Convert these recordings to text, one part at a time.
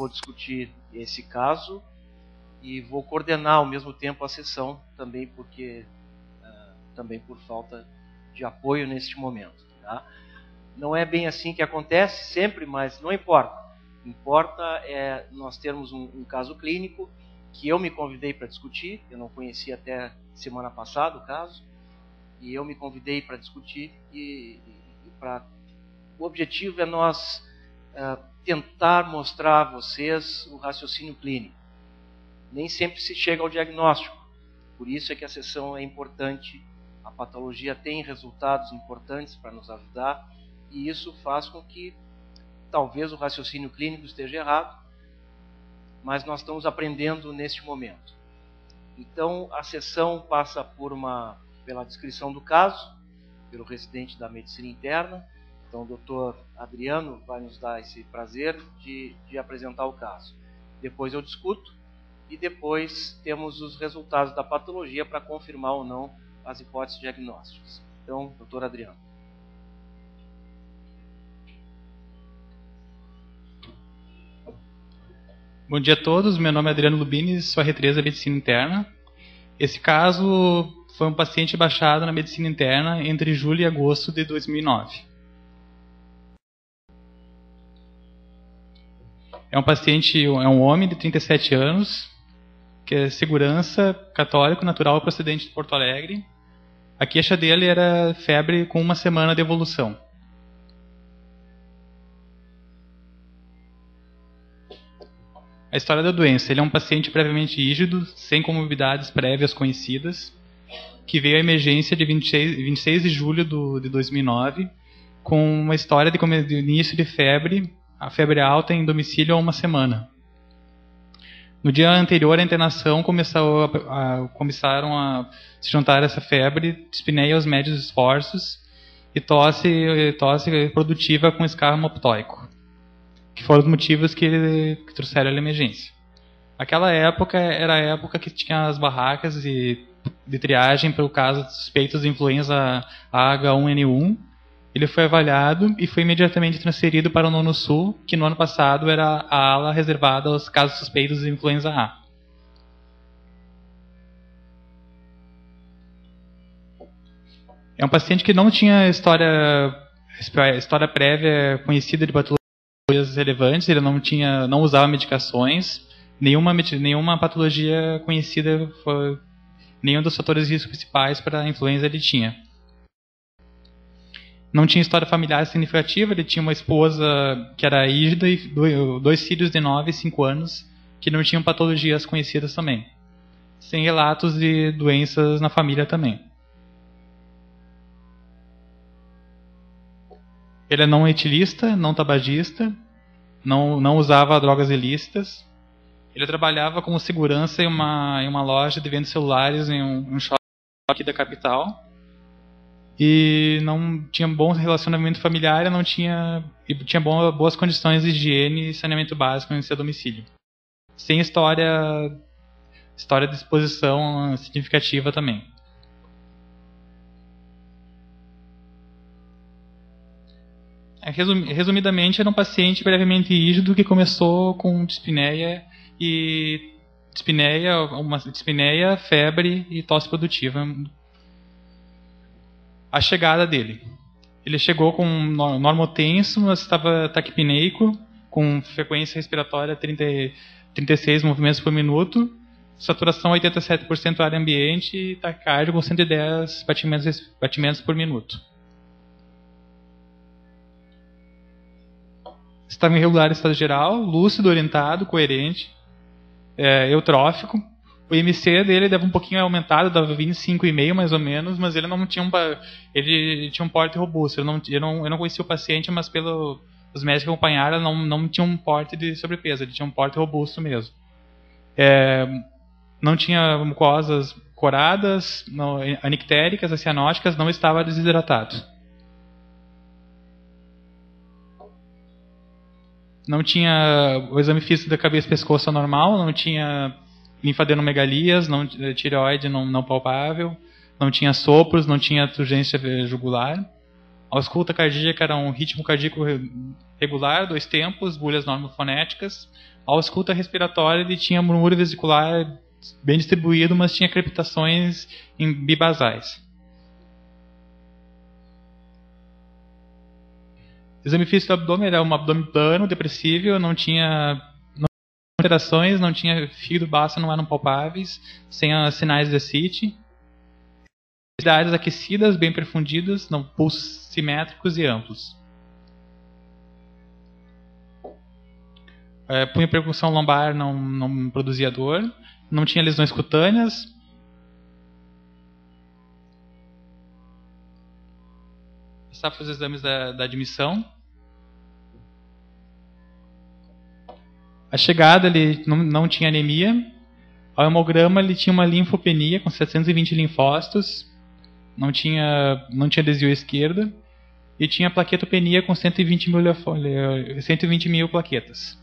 vou discutir esse caso e vou coordenar ao mesmo tempo a sessão, também também por falta de apoio neste momento. Tá? Não é bem assim que acontece sempre, mas não importa. Importa é nós termos um caso clínico que eu me convidei para discutir, eu não conhecia até semana passada o caso, e eu me convidei para discutir o objetivo é nós tentar mostrar a vocês o raciocínio clínico. Nem sempre se chega ao diagnóstico, por isso é que a sessão é importante, a patologia tem resultados importantes para nos ajudar, e isso faz com que talvez o raciocínio clínico esteja errado, mas nós estamos aprendendo neste momento. Então, a sessão passa pela descrição do caso, pelo residente da medicina interna. Então, o doutor Adriano vai nos dar esse prazer de apresentar o caso. Depois eu discuto e depois temos os resultados da patologia para confirmar ou não as hipóteses diagnósticas. Então, doutor Adriano. Bom dia a todos, meu nome é Adriano Lubini, sou a R3 da Medicina Interna. Esse caso foi um paciente baixado na Medicina Interna entre julho e agosto de 2009. É um paciente, é um homem de 37 anos, que é segurança, católico, natural, procedente de Porto Alegre. A queixa dele era febre com 1 semana de evolução. A história da doença. Ele é um paciente previamente rígido, sem comorbidades prévias conhecidas, que veio à emergência de 26 de julho de 2009, com uma história de início de febre, a febre alta em domicílio há 1 semana. No dia anterior à internação, começaram a se juntar essa febre, dispneia aos médios esforços e tosse produtiva com escarro aptóico, que foram os motivos que trouxeram a emergência. Aquela época era a época que tinha as barracas de triagem pelo caso de suspeitos de influenza H1N1. Ele foi avaliado e foi imediatamente transferido para o Nono Sul, que no ano passado era a ala reservada aos casos suspeitos de influenza A. É um paciente que não tinha história prévia conhecida de patologias relevantes, ele não usava medicações, nenhuma patologia conhecida, nenhum dos fatores de risco principais para a influenza ele tinha. Não tinha história familiar significativa, ele tinha uma esposa que era rígida e 2 filhos de 9 e 5 anos que não tinham patologias conhecidas também. Sem relatos de doenças na família também. Ele é não etilista, não tabagista, não usava drogas ilícitas. Ele trabalhava como segurança em uma loja de venda de celulares em um shopping aqui da capital. E não tinha bom relacionamento familiar e tinha boas condições de higiene e saneamento básico em seu domicílio. Sem história de exposição significativa também. Resumidamente, era um paciente brevemente rígido que começou com dispneia, febre e tosse produtiva. A chegada dele. Ele chegou com normotenso, mas estava taquipneico, com frequência respiratória 36 movimentos por minuto, saturação 87% área ambiente e taquicardia com 110 batimentos por minuto. Estava em regular estado geral, lúcido, orientado, coerente, eutrófico. O IMC dele dava um pouquinho aumentado, dava 25,5 mais ou menos, mas ele não tinha ele tinha um porte robusto. Eu não conhecia o paciente, mas os médicos que acompanharam não tinha um porte de sobrepeso, ele tinha um porte robusto mesmo. Não tinha mucosas coradas, anictéricas, acianóticas, não estava desidratado. Não tinha o exame físico da cabeça e pescoço normal, não tinha linfadenomegalias, tireoide não palpável, não tinha sopros, não tinha turgência jugular. A ausculta cardíaca era um ritmo cardíaco regular, 2 tempos, bulhas normofonéticas. A ausculta respiratória ele tinha murmúrio vesicular bem distribuído, mas tinha crepitações em bibasais. O exame físico do abdômen era um abdômen plano, depressível, não tinha alterações, não tinha fígado baço, não eram palpáveis, sem sinais de ascite. Áreas aquecidas, bem perfundidas, não, pulsos simétricos e amplos. Punho percussão lombar não produzia dor, não tinha lesões cutâneas. Passar para os exames da admissão. A chegada ele não tinha anemia. Ao hemograma ele tinha uma linfopenia com 720 linfócitos. Não tinha desvio à esquerda. E tinha plaquetopenia com 120 mil plaquetas.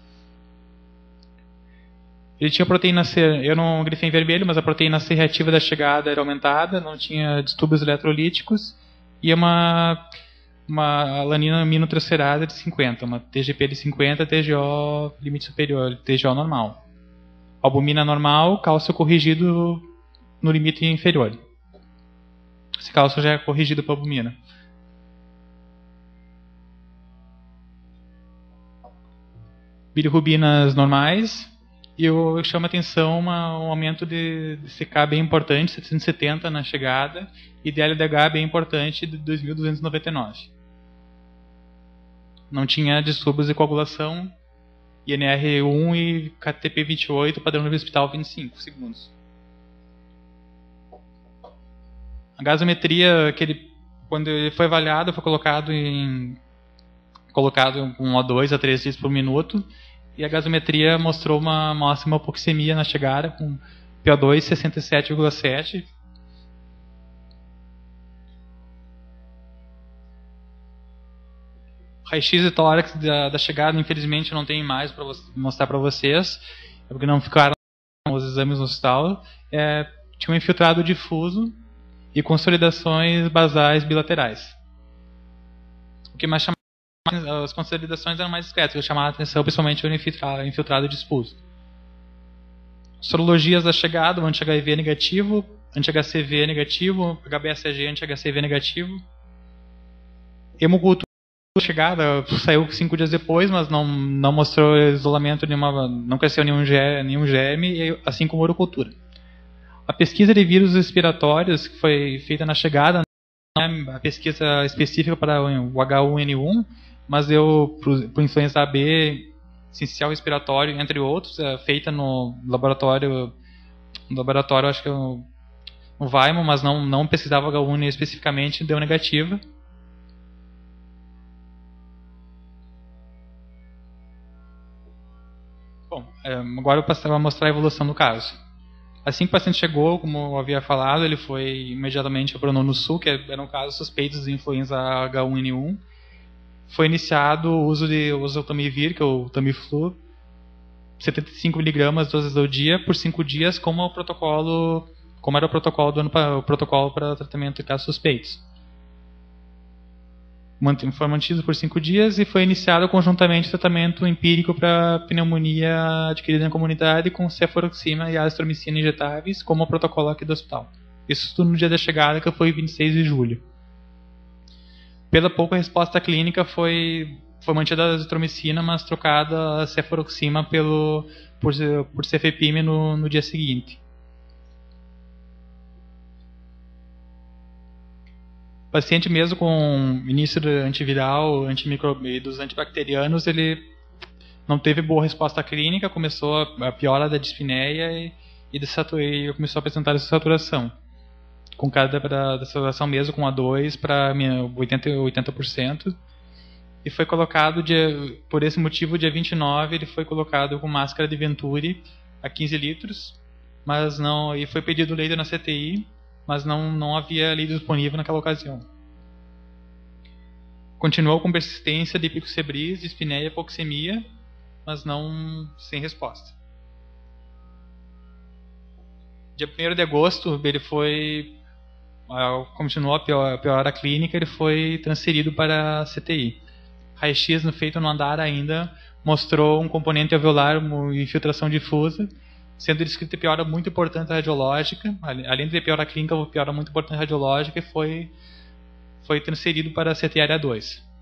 Ele tinha proteína C, eu não grifei em vermelho, mas a proteína C reativa da chegada era aumentada, não tinha distúrbios eletrolíticos e uma alanina aminotransferase de 50, uma TGP de 50, TGO limite superior, TGO normal. Albumina normal, cálcio corrigido no limite inferior. Esse cálcio já é corrigido para albumina. Bilirrubinas normais. E eu chamo a atenção um aumento de CK bem importante, 770 na chegada, e de LDH bem importante, de 2.299. Não tinha distúrbios de coagulação, INR1 e KTP28, padrão nível hospital 25 segundos. A gasometria, quando ele foi avaliado, foi colocado com O2 a 3 litros por minuto, e a gasometria mostrou uma hipoxemia na chegada com PO2 67,7. Raio-x de tórax da chegada, infelizmente, eu não tenho mais para mostrar para vocês, porque não ficaram os exames no hospital. Tinha um infiltrado difuso e consolidações basais bilaterais. O que mais chamava as consolidações eram mais discretas, eu chamava a atenção principalmente o infiltrado difuso. Sorologias da chegada, o anti-HIV negativo, anti-HCV negativo, HBsAg anti-HCV negativo. Hemocultura da chegada saiu 5 dias depois, mas não mostrou isolamento não cresceu nenhum germe, assim como a urocultura. A pesquisa de vírus respiratórios que foi feita na chegada não é a pesquisa específica para o H1N1, mas deu por influenza AB, essencial respiratório, entre outros, feita no laboratório, acho que no Weimar, mas não pesquisava H1N1 especificamente, deu negativa. Bom, agora eu vou mostrar a evolução do caso. Assim que o paciente chegou, como eu havia falado, ele foi imediatamente para o Nono Sul, que eram casos suspeitos de influenza H1N1. Foi iniciado o uso de oseltamivir, que é o Tamiflu, 75 mg 2 vezes ao dia, por 5 dias, como era o protocolo para tratamento de casos suspeitos. Foi mantido por 5 dias e foi iniciado conjuntamente o tratamento empírico para pneumonia adquirida na comunidade com cefuroxima e azitromicina injetáveis, como o protocolo aqui do hospital. Isso tudo no dia da chegada, que foi 26 de julho. Pela pouca resposta clínica foi mantida a azitromicina, mas trocada a cefuroxima por cefepime no dia seguinte. O paciente mesmo com início do antiviral, e dos antibacterianos, ele não teve boa resposta clínica, começou a piora da dispneia e começou a apresentar essa saturação. Com cada da saturação mesmo, com A2 para 80%. E foi colocado, por esse motivo, dia 29, ele foi colocado com máscara de Venturi a 15 litros, e foi pedido leito na CTI, mas não havia leito disponível naquela ocasião. Continuou com persistência de picocebris, dispneia e hipoxemia, mas sem resposta. Dia 1º de agosto, ele foi continuou a piora clínica, ele foi transferido para a CTI. Raio-X feito no andar ainda mostrou um componente alveolar, uma infiltração difusa, sendo descrita piora muito importante radiológica, além de ter piora clínica, uma piora muito importante radiológica, e foi transferido para a CTI área 2.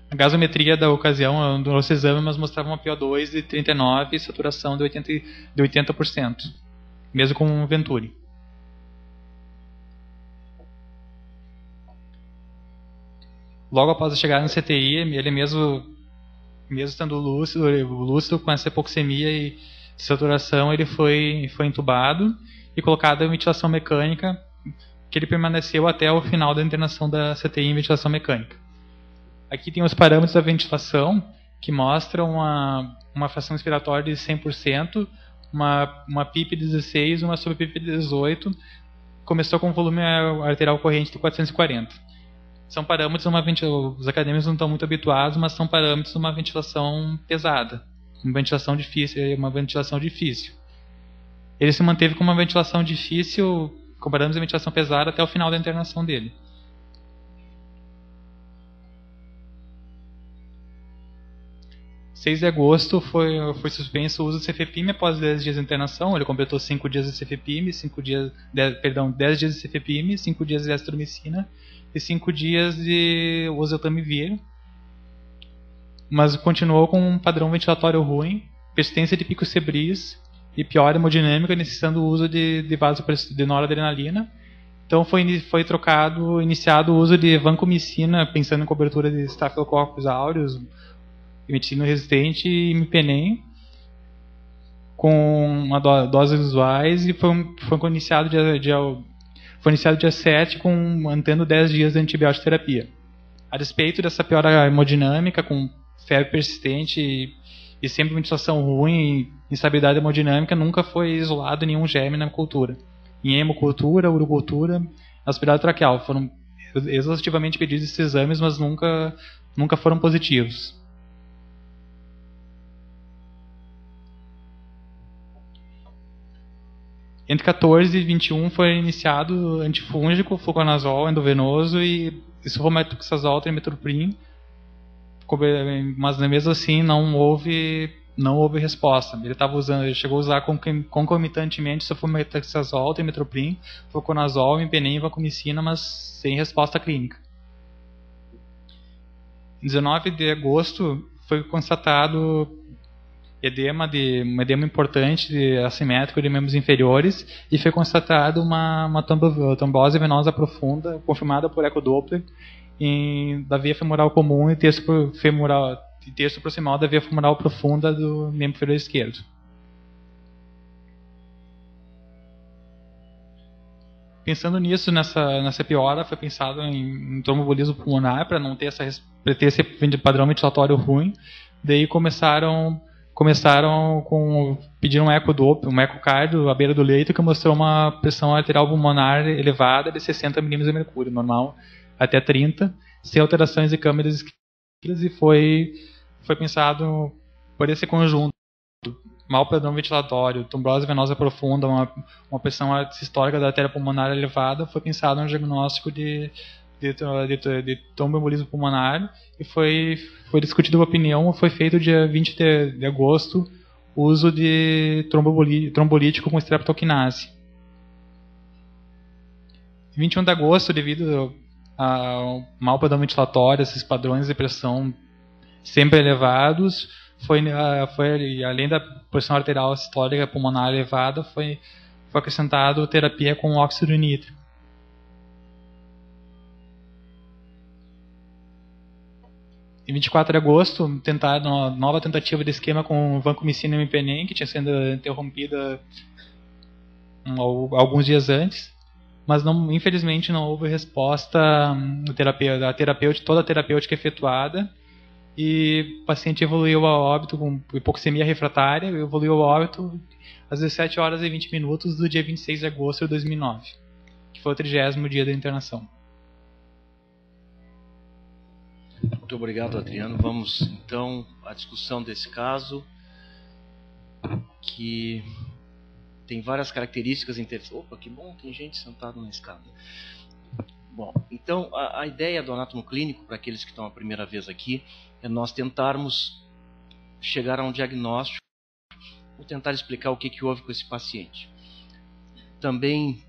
A gasometria da ocasião do nosso exame, mas mostrava uma PO2 de 39 e saturação de 80%, mesmo com o Venturi. Logo após a chegada no CTI, ele mesmo estando lúcido com essa hipoxemia e saturação, ele foi entubado e colocado em ventilação mecânica, que ele permaneceu até o final da internação da CTI em ventilação mecânica. Aqui tem os parâmetros da ventilação, que mostram uma fração expiratória de 100%, uma PIP de 16, uma subPIP de 18, começou com volume arterial corrente de 440. São parâmetros, os acadêmicos não estão muito habituados, mas são parâmetros de uma ventilação pesada, uma ventilação difícil. Ele se manteve com uma ventilação difícil, com parâmetros de ventilação pesada, até o final da internação dele. 6 de agosto foi suspenso o uso do cefepime após 10 dias de internação. Ele completou 5 dias de cefepime, 10 dias de cefepime, 5 dias de azitromicina e 5 dias de oseltamivir. Mas continuou com um padrão ventilatório ruim, persistência de picos febris e piora hemodinâmica, necessitando o uso de noradrenalina. Então foi iniciado o uso de vancomicina, pensando em cobertura de Staphylococcus aureus, meticilina resistente e imipenem, com uma doses usuais, e foi iniciado dia 7, mantendo 10 dias de antibiótico terapia. A despeito dessa piora hemodinâmica, com febre persistente e sempre ventilação ruim, instabilidade hemodinâmica, nunca foi isolado nenhum germe na cultura. Em hemocultura, urocultura, aspirado traqueal, foram exaustivamente pedidos esses exames, mas nunca foram positivos. Entre 14 e 21 foi iniciado antifúngico, fluconazol endovenoso e sulfametoxazol, trimetoprim, mas mesmo assim não houve resposta. Ele chegou a usar concomitantemente sulfametoxazol, trimetoprim, fluconazol, imipenem e vancomicina, mas sem resposta clínica. Em 19 de agosto foi constatado um edema importante, assimétrico de membros inferiores, e foi constatado uma trombose venosa profunda, confirmada por ecodoppler, da veia femoral comum e terço proximal da veia femoral profunda do membro inferior esquerdo. Pensando nisso, nessa piora, foi pensado em tromboembolismo pulmonar, para não ter esse padrão ventilatório ruim. Daí pediram um ecodoppler, um ecocardio à beira do leito, que mostrou uma pressão arterial pulmonar elevada de 60 milímetros de mercúrio, normal até 30, sem alterações de câmeras esquerdas, e foi pensado por esse conjunto: mau padrão ventilatório, trombose venosa profunda, uma pressão sistólica da artéria pulmonar elevada, foi pensado um diagnóstico de tromboembolismo pulmonar, e foi discutida a opinião. Foi feito dia 20 de agosto o uso de trombolítico com streptokinase. 21 de agosto, devido ao mau padrão ventilatório, esses padrões de pressão sempre elevados, além da pressão arterial sistólica pulmonar elevada, foi acrescentado terapia com óxido nítrico. Em 24 de agosto, uma nova tentativa de esquema com vancomicina e imipenem, que tinha sido interrompida alguns dias antes, mas infelizmente não houve resposta toda a terapêutica efetuada, e o paciente evoluiu a óbito com hipoxemia refratária, evoluiu a óbito às 17 horas e 20 minutos do dia 26 de agosto de 2009, que foi o 30º dia da internação. Muito obrigado, Adriano. Vamos então à discussão desse caso, que tem várias características interessantes. Opa, que bom, tem gente sentada na escada. Bom, então a ideia do anátomo clínico, para aqueles que estão a primeira vez aqui, é nós tentarmos chegar a um diagnóstico, ou tentar explicar o que houve com esse paciente. Também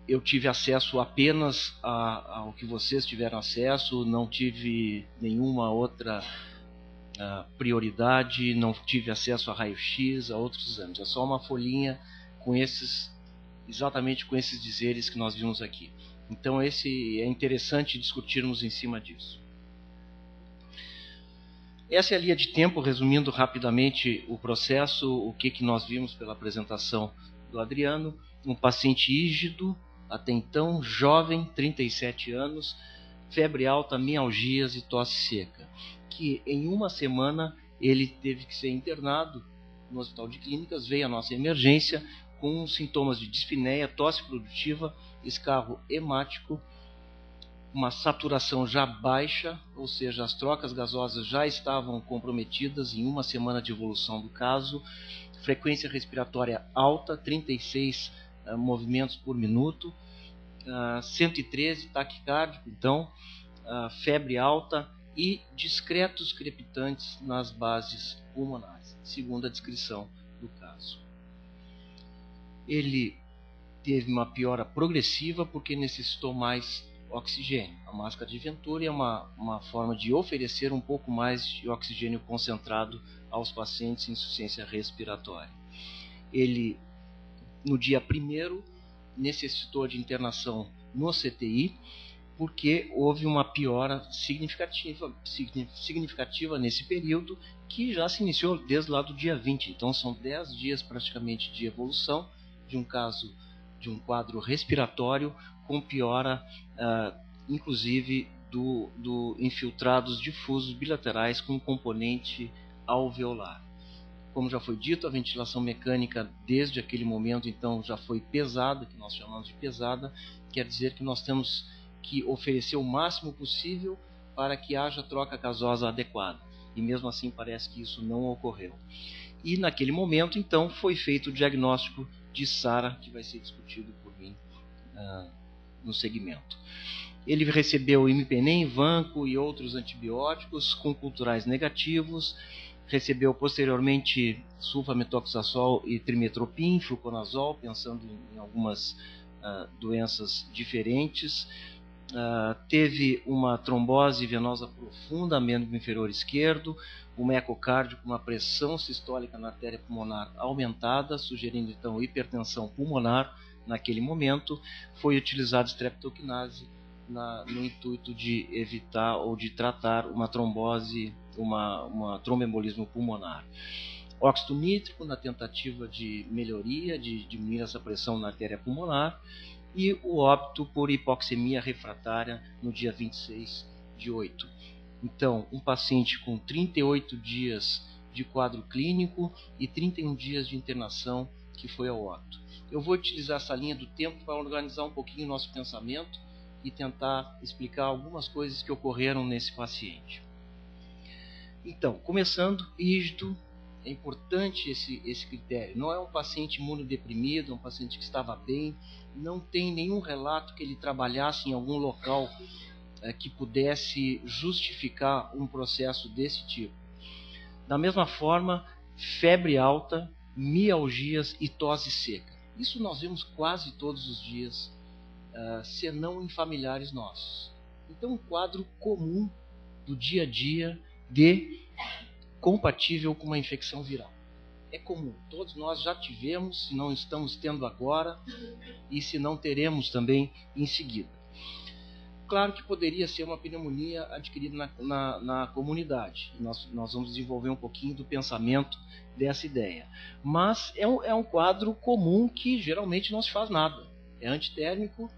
eu tive acesso apenas ao que vocês tiveram acesso, não tive nenhuma outra prioridade, não tive acesso a raio-x, a outros exames. É só uma folhinha com exatamente com esses dizeres que nós vimos aqui. Então é interessante discutirmos em cima disso. Essa é a linha de tempo, resumindo rapidamente o processo, o que nós vimos pela apresentação do Adriano. Um paciente rígido, até então jovem, 37 anos, febre alta, mialgias e tosse seca, que em uma semana ele teve que ser internado no Hospital de Clínicas, veio à nossa emergência com sintomas de dispneia, tosse produtiva, escarro hemático, uma saturação já baixa, ou seja, as trocas gasosas já estavam comprometidas em uma semana de evolução do caso, frequência respiratória alta, 36 movimentos por minuto, 113 taquicárdico, então, febre alta e discretos crepitantes nas bases pulmonares, segundo a descrição do caso. Ele teve uma piora progressiva porque necessitou mais oxigênio. A máscara de Venturi é uma forma de oferecer um pouco mais de oxigênio concentrado aos pacientes em insuficiência respiratória. Ele, no dia 1º, necessitou de internação no CTI, porque houve uma piora significativa nesse período, que já se iniciou desde lá do dia 20. Então são 10 dias praticamente de evolução de um caso, de um quadro respiratório com piora, inclusive do infiltrados difusos bilaterais com componente alveolar. Como já foi dito, a ventilação mecânica desde aquele momento então já foi pesada, que nós chamamos de pesada, quer dizer que nós temos que oferecer o máximo possível para que haja troca gasosa adequada. E mesmo assim parece que isso não ocorreu. E naquele momento então foi feito o diagnóstico de SARA, que vai ser discutido por mim no segmento. Ele recebeu imipenem, vanco e outros antibióticos com culturais negativos, recebeu posteriormente sulfametoxazol e trimetoprim, fluconazol, pensando em algumas doenças diferentes. Teve uma trombose venosa profunda, membro inferior esquerdo, uma ecocárdio com uma pressão sistólica na artéria pulmonar aumentada, sugerindo então hipertensão pulmonar naquele momento. Foi utilizado streptokinase no intuito de evitar ou de tratar uma trombose, uma tromboembolismo pulmonar. Óxido nítrico na tentativa de melhoria, de diminuir essa pressão na artéria pulmonar, e o óbito por hipoxemia refratária no dia 26/8. Então, um paciente com 38 dias de quadro clínico e 31 dias de internação que foi ao óbito. Eu vou utilizar essa linha do tempo para organizar um pouquinho o nosso pensamento e tentar explicar algumas coisas que ocorreram nesse paciente. Então, começando, rígido, é importante esse critério. Não é um paciente imunodeprimido, é um paciente que estava bem, não tem nenhum relato que ele trabalhasse em algum local que pudesse justificar um processo desse tipo. Da mesma forma, febre alta, mialgias e tosse seca. Isso nós vemos quase todos os dias, senão em familiares nossos. Então, um quadro comum do dia a dia compatível com uma infecção viral. É comum, todos nós já tivemos, se não estamos tendo agora, e se não teremos também em seguida. Claro que poderia ser uma pneumonia adquirida na comunidade. Nós vamos desenvolver um pouquinho do pensamento dessa ideia. Mas é um quadro comum que geralmente não se faz nada. É antitérmico,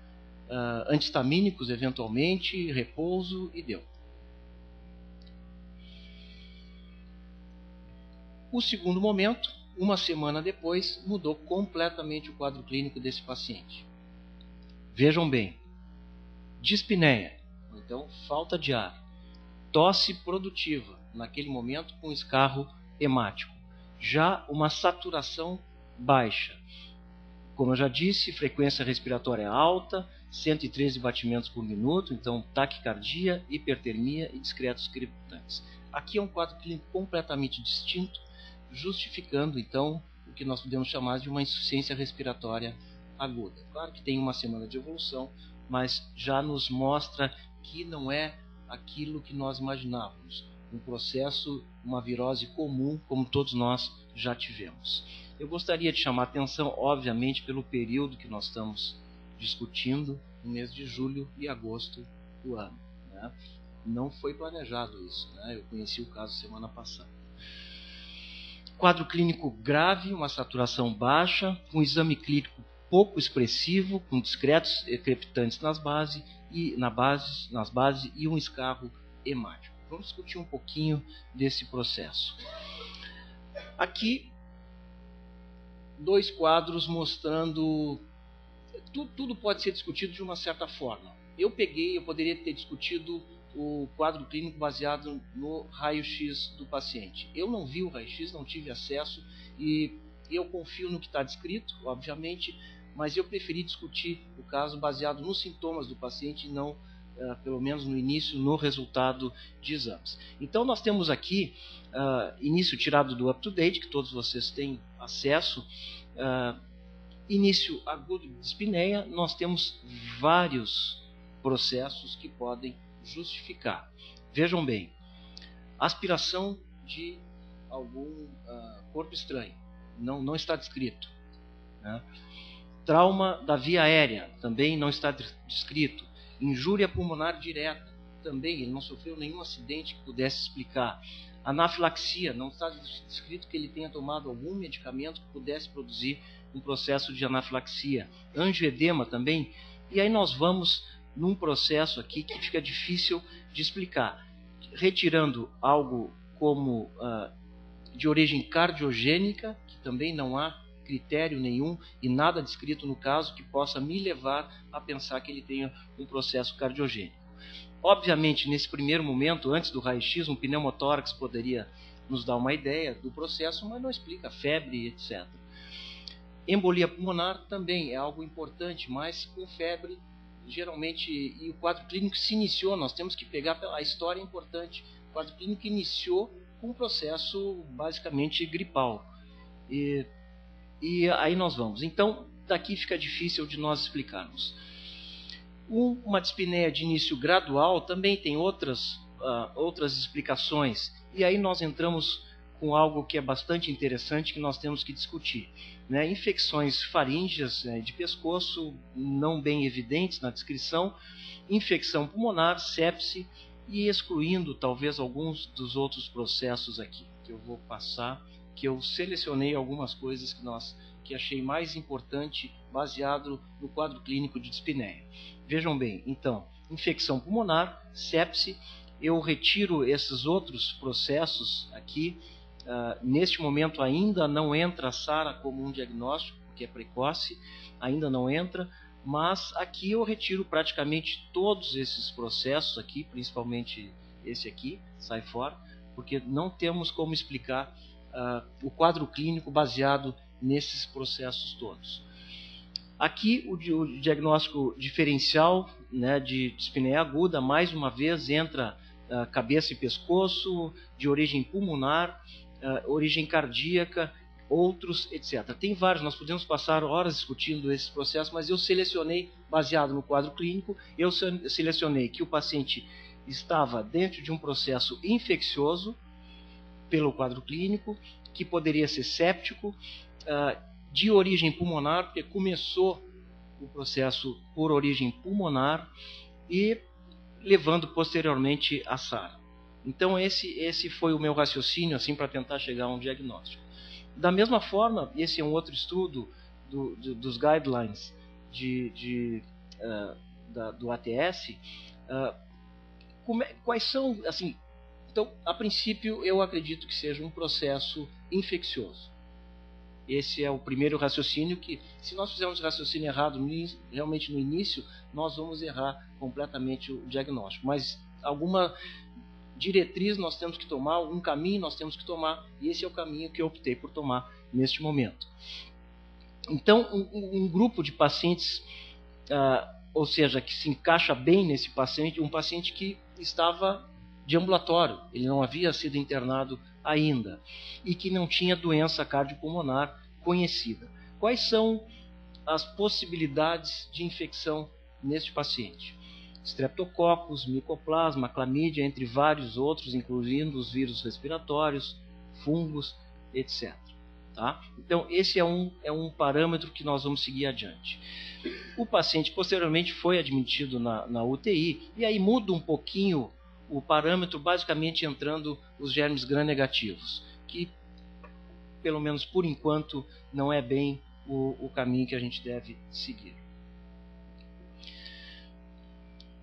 antihistamínicos eventualmente, repouso e deu. O segundo momento, uma semana depois, mudou completamente o quadro clínico desse paciente. Vejam bem, dispneia, então falta de ar, tosse produtiva, naquele momento com escarro hemático, já uma saturação baixa, Como eu já disse, frequência respiratória alta, 113 batimentos por minuto, então taquicardia, hipertermia e discretos crepitantes. Aqui é um quadro clínico completamente distinto, justificando então o que nós podemos chamar de uma insuficiência respiratória aguda. Claro que tem uma semana de evolução, mas já nos mostra que não é aquilo que nós imaginávamos. Um processo, uma virose comum, como todos nós já tivemos. Eu gostaria de chamar a atenção, obviamente, pelo período que nós estamos discutindo, no mês de julho e agosto do ano, né? Não foi planejado isso, né? Eu conheci o caso semana passada. Quadro clínico grave, uma saturação baixa, um exame clínico pouco expressivo, com discretos crepitantes nas bases e um escarro hemático. Vamos discutir um pouquinho desse processo. Aqui, dois quadros mostrando... Tudo pode ser discutido de uma certa forma. Eu poderia ter discutido o quadro clínico baseado no raio-x do paciente. Eu não vi o raio-x, não tive acesso e eu confio no que está descrito, obviamente, mas eu preferi discutir o caso baseado nos sintomas do paciente e não, pelo menos no início, no resultado de exames. Então nós temos aqui, início tirado do UpToDate, que todos vocês têm acesso, início agudo de dispneia, nós temos vários processos que podem justificar. Vejam bem, aspiração de algum corpo estranho, não está descrito, né? Trauma da via aérea, também não está descrito. Injúria pulmonar direta, também ele não sofreu nenhum acidente que pudesse explicar. Anafilaxia, não está descrito que ele tenha tomado algum medicamento que pudesse produzir um processo de anafilaxia. Angioedema também. E aí nós vamos num processo aqui que fica difícil de explicar. Retirando algo como de origem cardiogênica, que também não há critério nenhum e nada descrito no caso que possa me levar a pensar que ele tenha um processo cardiogênico. Obviamente, nesse primeiro momento, antes do raio-x, um pneumotórax poderia nos dar uma ideia do processo, mas não explica febre, etc. Embolia pulmonar também é algo importante, mas com febre, geralmente, e o quadro clínico se iniciou, nós temos que pegar a história importante. O quadro clínico iniciou com um processo basicamente gripal. E aí nós vamos. Então, daqui fica difícil de nós explicarmos. Uma dispneia de início gradual também tem outras explicações. E aí nós entramos com algo que é bastante interessante que nós temos que discutir, né? Infecções faríngeas de pescoço, não bem evidentes na descrição, infecção pulmonar, sepse e excluindo talvez alguns dos outros processos aqui, que eu vou passar, que eu selecionei algumas coisas que achei mais importante baseado no quadro clínico de dispneia. Vejam bem, então, infecção pulmonar, sepse, eu retiro esses outros processos aqui. Neste momento ainda não entra a SARA como um diagnóstico, porque é precoce, ainda não entra, mas aqui eu retiro praticamente todos esses processos aqui, principalmente esse aqui, sai fora, porque não temos como explicar o quadro clínico baseado nesses processos todos. Aqui o diagnóstico diferencial, né, de dispneia aguda, mais uma vez entra cabeça e pescoço, de origem pulmonar, origem cardíaca, outros, etc. Tem vários, nós podemos passar horas discutindo esses processos, mas eu selecionei, baseado no quadro clínico, eu selecionei que o paciente estava dentro de um processo infeccioso, pelo quadro clínico, que poderia ser séptico, de origem pulmonar, porque começou o processo por origem pulmonar e levando posteriormente a SARA. Então esse foi o meu raciocínio assim para tentar chegar a um diagnóstico. Da mesma forma, esse é um outro estudo dos guidelines do ATS. Quais são, assim, então, a princípio eu acredito que seja um processo infeccioso. Esse é o primeiro raciocínio que, se nós fizermos raciocínio errado realmente no início, nós vamos errar completamente o diagnóstico. Mas alguma diretriz nós temos que tomar, algum caminho nós temos que tomar, e esse é o caminho que eu optei por tomar neste momento. Então, um grupo de pacientes, ou seja, que se encaixa bem nesse paciente, um paciente que estava de ambulatório, ele não havia sido internado ainda e que não tinha doença cardiopulmonar conhecida. Quais são as possibilidades de infecção neste paciente? Streptococcus, micoplasma, clamídia, entre vários outros, incluindo os vírus respiratórios, fungos, etc. Tá? Então, esse é um parâmetro que nós vamos seguir adiante. O paciente posteriormente foi admitido na UTI, e aí muda um pouquinho o parâmetro, basicamente entrando os germes gram-negativos, que, pelo menos por enquanto, não é bem o caminho que a gente deve seguir.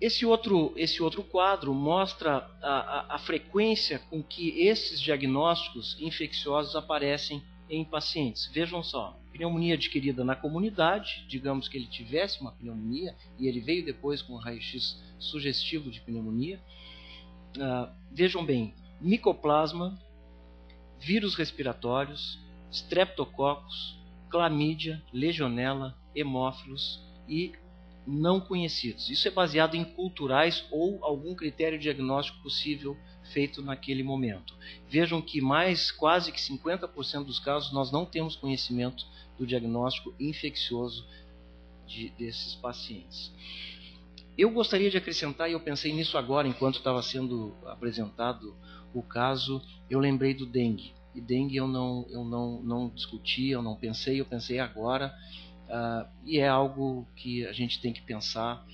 Esse outro quadro mostra a frequência com que esses diagnósticos infecciosos aparecem em pacientes. Vejam só, pneumonia adquirida na comunidade, digamos que ele tivesse uma pneumonia e ele veio depois com um raio-x sugestivo de pneumonia. Vejam bem, micoplasma, vírus respiratórios, streptococcus, clamídia, legionela, hemófilos e não conhecidos. Isso é baseado em culturais ou algum critério diagnóstico possível feito naquele momento. Vejam que quase que 50% dos casos nós não temos conhecimento do diagnóstico infeccioso desses pacientes. Eu gostaria de acrescentar, e eu pensei nisso agora enquanto estava sendo apresentado o caso, eu lembrei do dengue. E dengue eu não discuti, eu não pensei, eu pensei agora. E é algo que a gente tem que pensar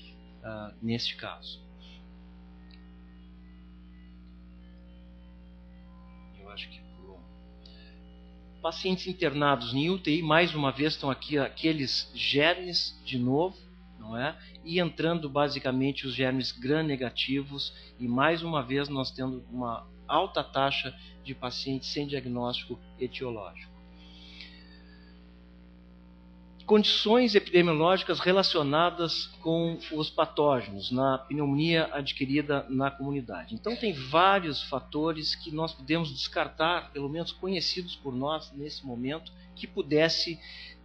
neste caso. Eu acho que pulou. Pacientes internados em UTI, mais uma vez estão aqui aqueles germes de novo, não é? E entrando basicamente os germes gram-negativos, e mais uma vez nós tendo uma alta taxa de pacientes sem diagnóstico etiológico. Condições epidemiológicas relacionadas com os patógenos na pneumonia adquirida na comunidade. Então, tem vários fatores que nós podemos descartar, pelo menos conhecidos por nós nesse momento, que pudesse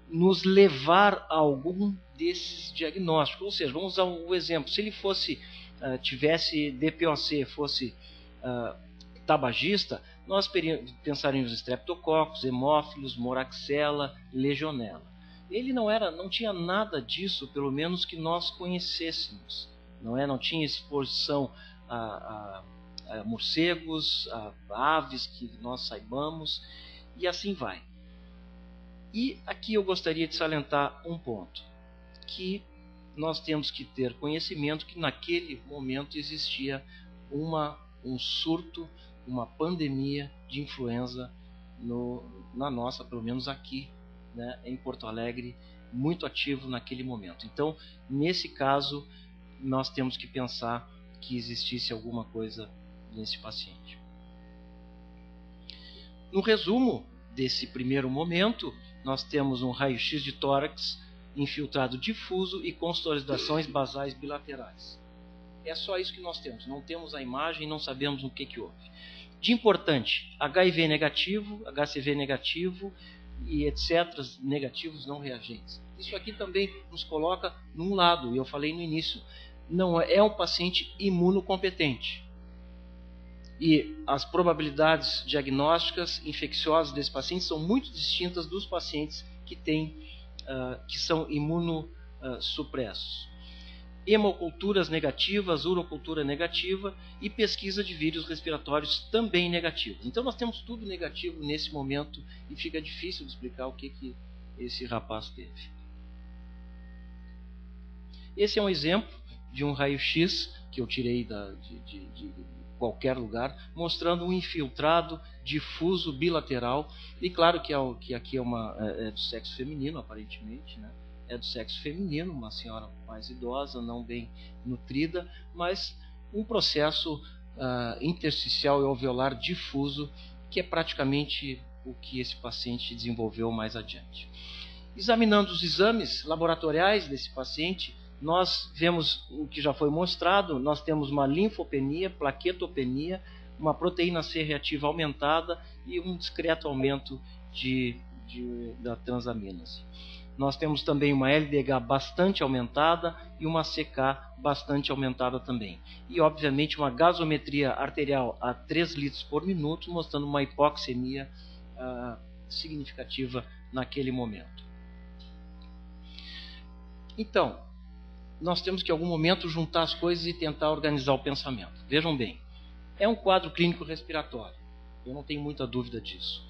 nos levar a algum desses diagnósticos. Ou seja, vamos usar um exemplo. Se ele tivesse DPOC, fosse tabagista, nós pensaríamos em streptococcus, hemófilos, moraxella, legionela. Ele não tinha nada disso, pelo menos que nós conhecêssemos. Não tinha exposição a morcegos, a aves que nós saibamos, e assim vai. E aqui eu gostaria de salientar um ponto, que nós temos que ter conhecimento que naquele momento existia um surto, uma pandemia de influenza na nossa, pelo menos aqui, né, em Porto Alegre, muito ativo naquele momento. Então, nesse caso, nós temos que pensar que existisse alguma coisa nesse paciente. No resumo desse primeiro momento, nós temos um raio-x de tórax infiltrado difuso e consolidações basais bilaterais. É só isso que nós temos. Não temos a imagem, não sabemos o que houve. De importante, HIV negativo, HCV negativo e etc. negativos não reagentes. Isso aqui também nos coloca num lado, e eu falei no início, não é um paciente imunocompetente. E as probabilidades diagnósticas infecciosas desse paciente são muito distintas dos pacientes que são imunossupressos. Hemoculturas negativas, urocultura negativa e pesquisa de vírus respiratórios também negativos. Então nós temos tudo negativo nesse momento e fica difícil de explicar o que esse rapaz teve. Esse é um exemplo de um raio-x que eu tirei de qualquer lugar, mostrando um infiltrado difuso bilateral. E claro que aqui é do sexo feminino, aparentemente, né? É do sexo feminino, uma senhora mais idosa, não bem nutrida, mas um processo intersticial e alveolar difuso, que é praticamente o que esse paciente desenvolveu mais adiante. Examinando os exames laboratoriais desse paciente, nós vemos o que já foi mostrado, nós temos uma linfopenia, plaquetopenia, uma proteína C reativa aumentada e um discreto aumento da transaminase. nós temos também uma LDH bastante aumentada e uma CK bastante aumentada também. E, obviamente, uma gasometria arterial a 3 litros por minuto, mostrando uma hipoxemia significativa naquele momento. Então, nós temos que, em algum momento, juntar as coisas e tentar organizar o pensamento. Vejam bem, é um quadro clínico respiratório. Eu não tenho muita dúvida disso.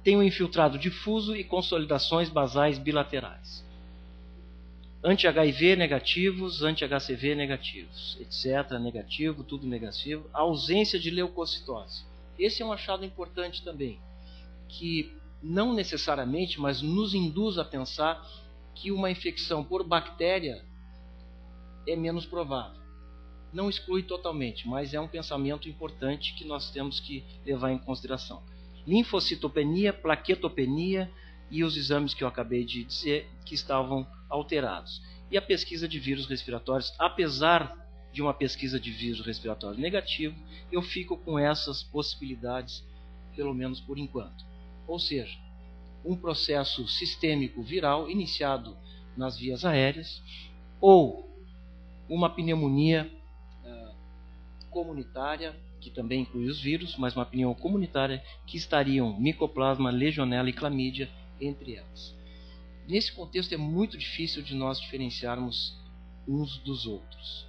Tem um infiltrado difuso e consolidações basais bilaterais. Anti-HIV negativos, anti-HCV negativos, etc. Negativo, tudo negativo. A ausência de leucocitose. Esse é um achado importante também, que não necessariamente, mas nos induz a pensar que uma infecção por bactéria é menos provável. Não exclui totalmente, mas é um pensamento importante que nós temos que levar em consideração. Linfocitopenia, plaquetopenia e os exames que eu acabei de dizer que estavam alterados. E a pesquisa de vírus respiratórios, apesar de uma pesquisa de vírus respiratório negativo, eu fico com essas possibilidades, pelo menos por enquanto. Ou seja, um processo sistêmico viral iniciado nas vias aéreas ou uma pneumonia comunitária, que também inclui os vírus, mas uma pneumonia comunitária que estariam Mycoplasma, Legionella e Clamídia entre elas. Nesse contexto é muito difícil de nós diferenciarmos uns dos outros.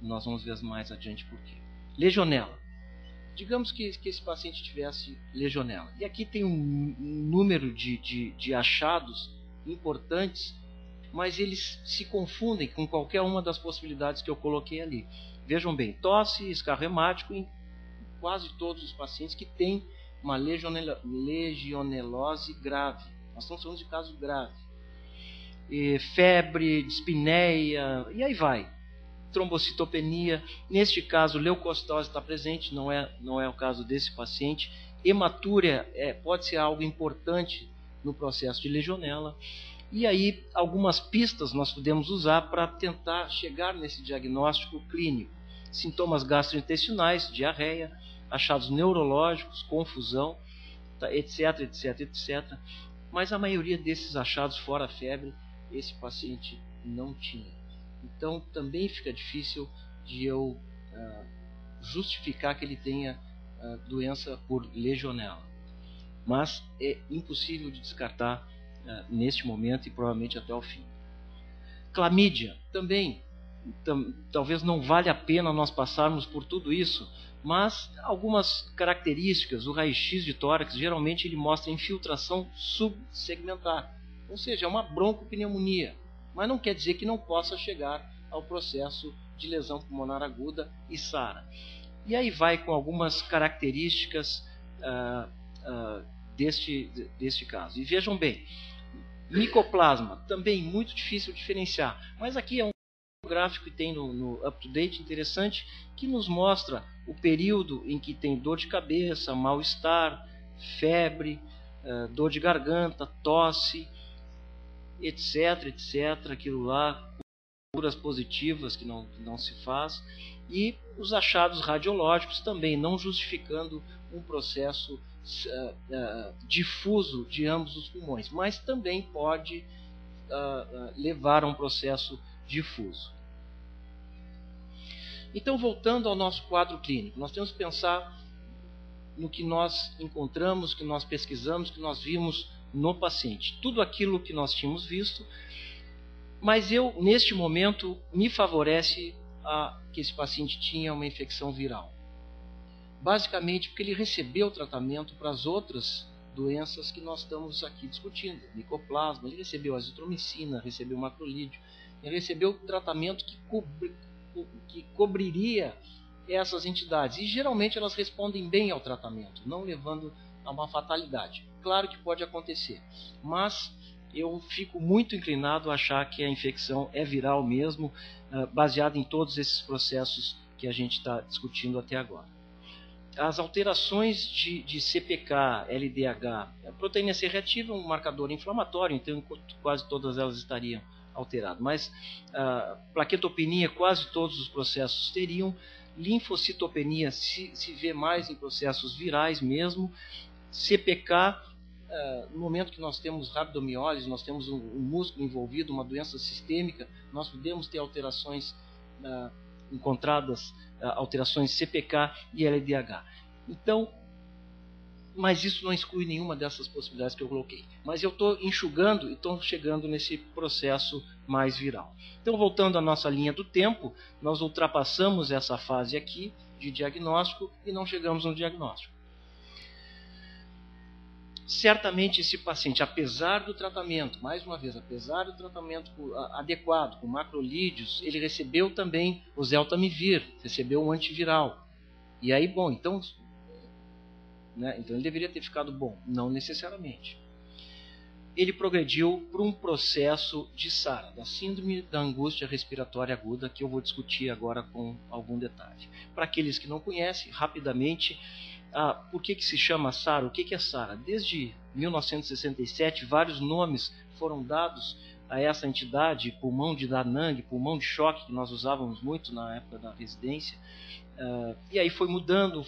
Nós vamos ver mais adiante por quê. Legionella. Digamos que esse paciente tivesse Legionella. E aqui tem um número de achados importantes, mas eles se confundem com qualquer uma das possibilidades que eu coloquei ali. Vejam bem, tosse, escarro hemático em quase todos os pacientes que têm uma legionelose grave. Nós estamos falando de caso grave. Febre, dispneia, e aí vai. Trombocitopenia. Neste caso, leucocitose está presente, não é o caso desse paciente. Hematúria pode ser algo importante no processo de legionela. E aí, algumas pistas nós podemos usar para tentar chegar nesse diagnóstico clínico. Sintomas gastrointestinais, diarreia, achados neurológicos, confusão, etc, etc, etc. Mas a maioria desses achados, fora a febre, esse paciente não tinha. Então, também fica difícil de eu justificar que ele tenha doença por legionela. Mas é impossível de descartar neste momento e provavelmente até o fim. Clamídia, também, talvez não valha a pena nós passarmos por tudo isso, mas algumas características, o raio-x de tórax, geralmente ele mostra infiltração subsegmentar, ou seja, é uma broncopneumonia, mas não quer dizer que não possa chegar ao processo de lesão pulmonar aguda e SARA. E aí vai com algumas características deste caso. E vejam bem, Mycoplasma, também muito difícil diferenciar, mas aqui é um gráfico que tem no UpToDate interessante, que nos mostra o período em que tem dor de cabeça, mal-estar, febre, dor de garganta, tosse, etc, etc, aquilo lá, curas positivas que não se faz, e os achados radiológicos também, não justificando um processo difuso de ambos os pulmões, mas também pode levar a um processo difuso. Então, voltando ao nosso quadro clínico, nós temos que pensar no que nós encontramos, que nós pesquisamos, que nós vimos no paciente. Tudo aquilo que nós tínhamos visto, mas neste momento, me favorece que esse paciente tinha uma infecção viral. Basicamente porque ele recebeu tratamento para as outras doenças que nós estamos aqui discutindo. Mycoplasma, ele recebeu azitromicina, recebeu macrolídeo, ele recebeu tratamento que cobriria essas entidades. E geralmente elas respondem bem ao tratamento, não levando a uma fatalidade. Claro que pode acontecer, mas eu fico muito inclinado a achar que a infecção é viral mesmo, baseado em todos esses processos que a gente está discutindo até agora. As alterações de CPK, LDH, a proteína C reativa é um marcador inflamatório, então quase todas elas estariam alteradas. Mas plaquetopenia, quase todos os processos teriam. Linfocitopenia se vê mais em processos virais mesmo. CPK, no momento que nós temos rabdomiólise, nós temos um músculo envolvido, uma doença sistêmica, nós podemos ter alterações encontradas, alterações CPK e LDH. Então, mas isso não exclui nenhuma dessas possibilidades que eu coloquei. Mas eu estou enxugando e estou chegando nesse processo mais viral. Então, voltando à nossa linha do tempo, nós ultrapassamos essa fase aqui de diagnóstico e não chegamos no diagnóstico. Certamente esse paciente, apesar do tratamento, mais uma vez, apesar do tratamento adequado, com macrolídeos, ele recebeu também o zeltamivir, recebeu um antiviral. E aí, bom, então ele deveria ter ficado bom. Não necessariamente. Ele progrediu para um processo de SARA, da Síndrome da Angústia Respiratória Aguda, que eu vou discutir agora com algum detalhe. Para aqueles que não conhecem, rapidamente, por que se chama SARA? O que é SARA? Desde 1967, vários nomes foram dados a essa entidade, pulmão de Da Nang, pulmão de choque, que nós usávamos muito na época da residência. E aí foi mudando,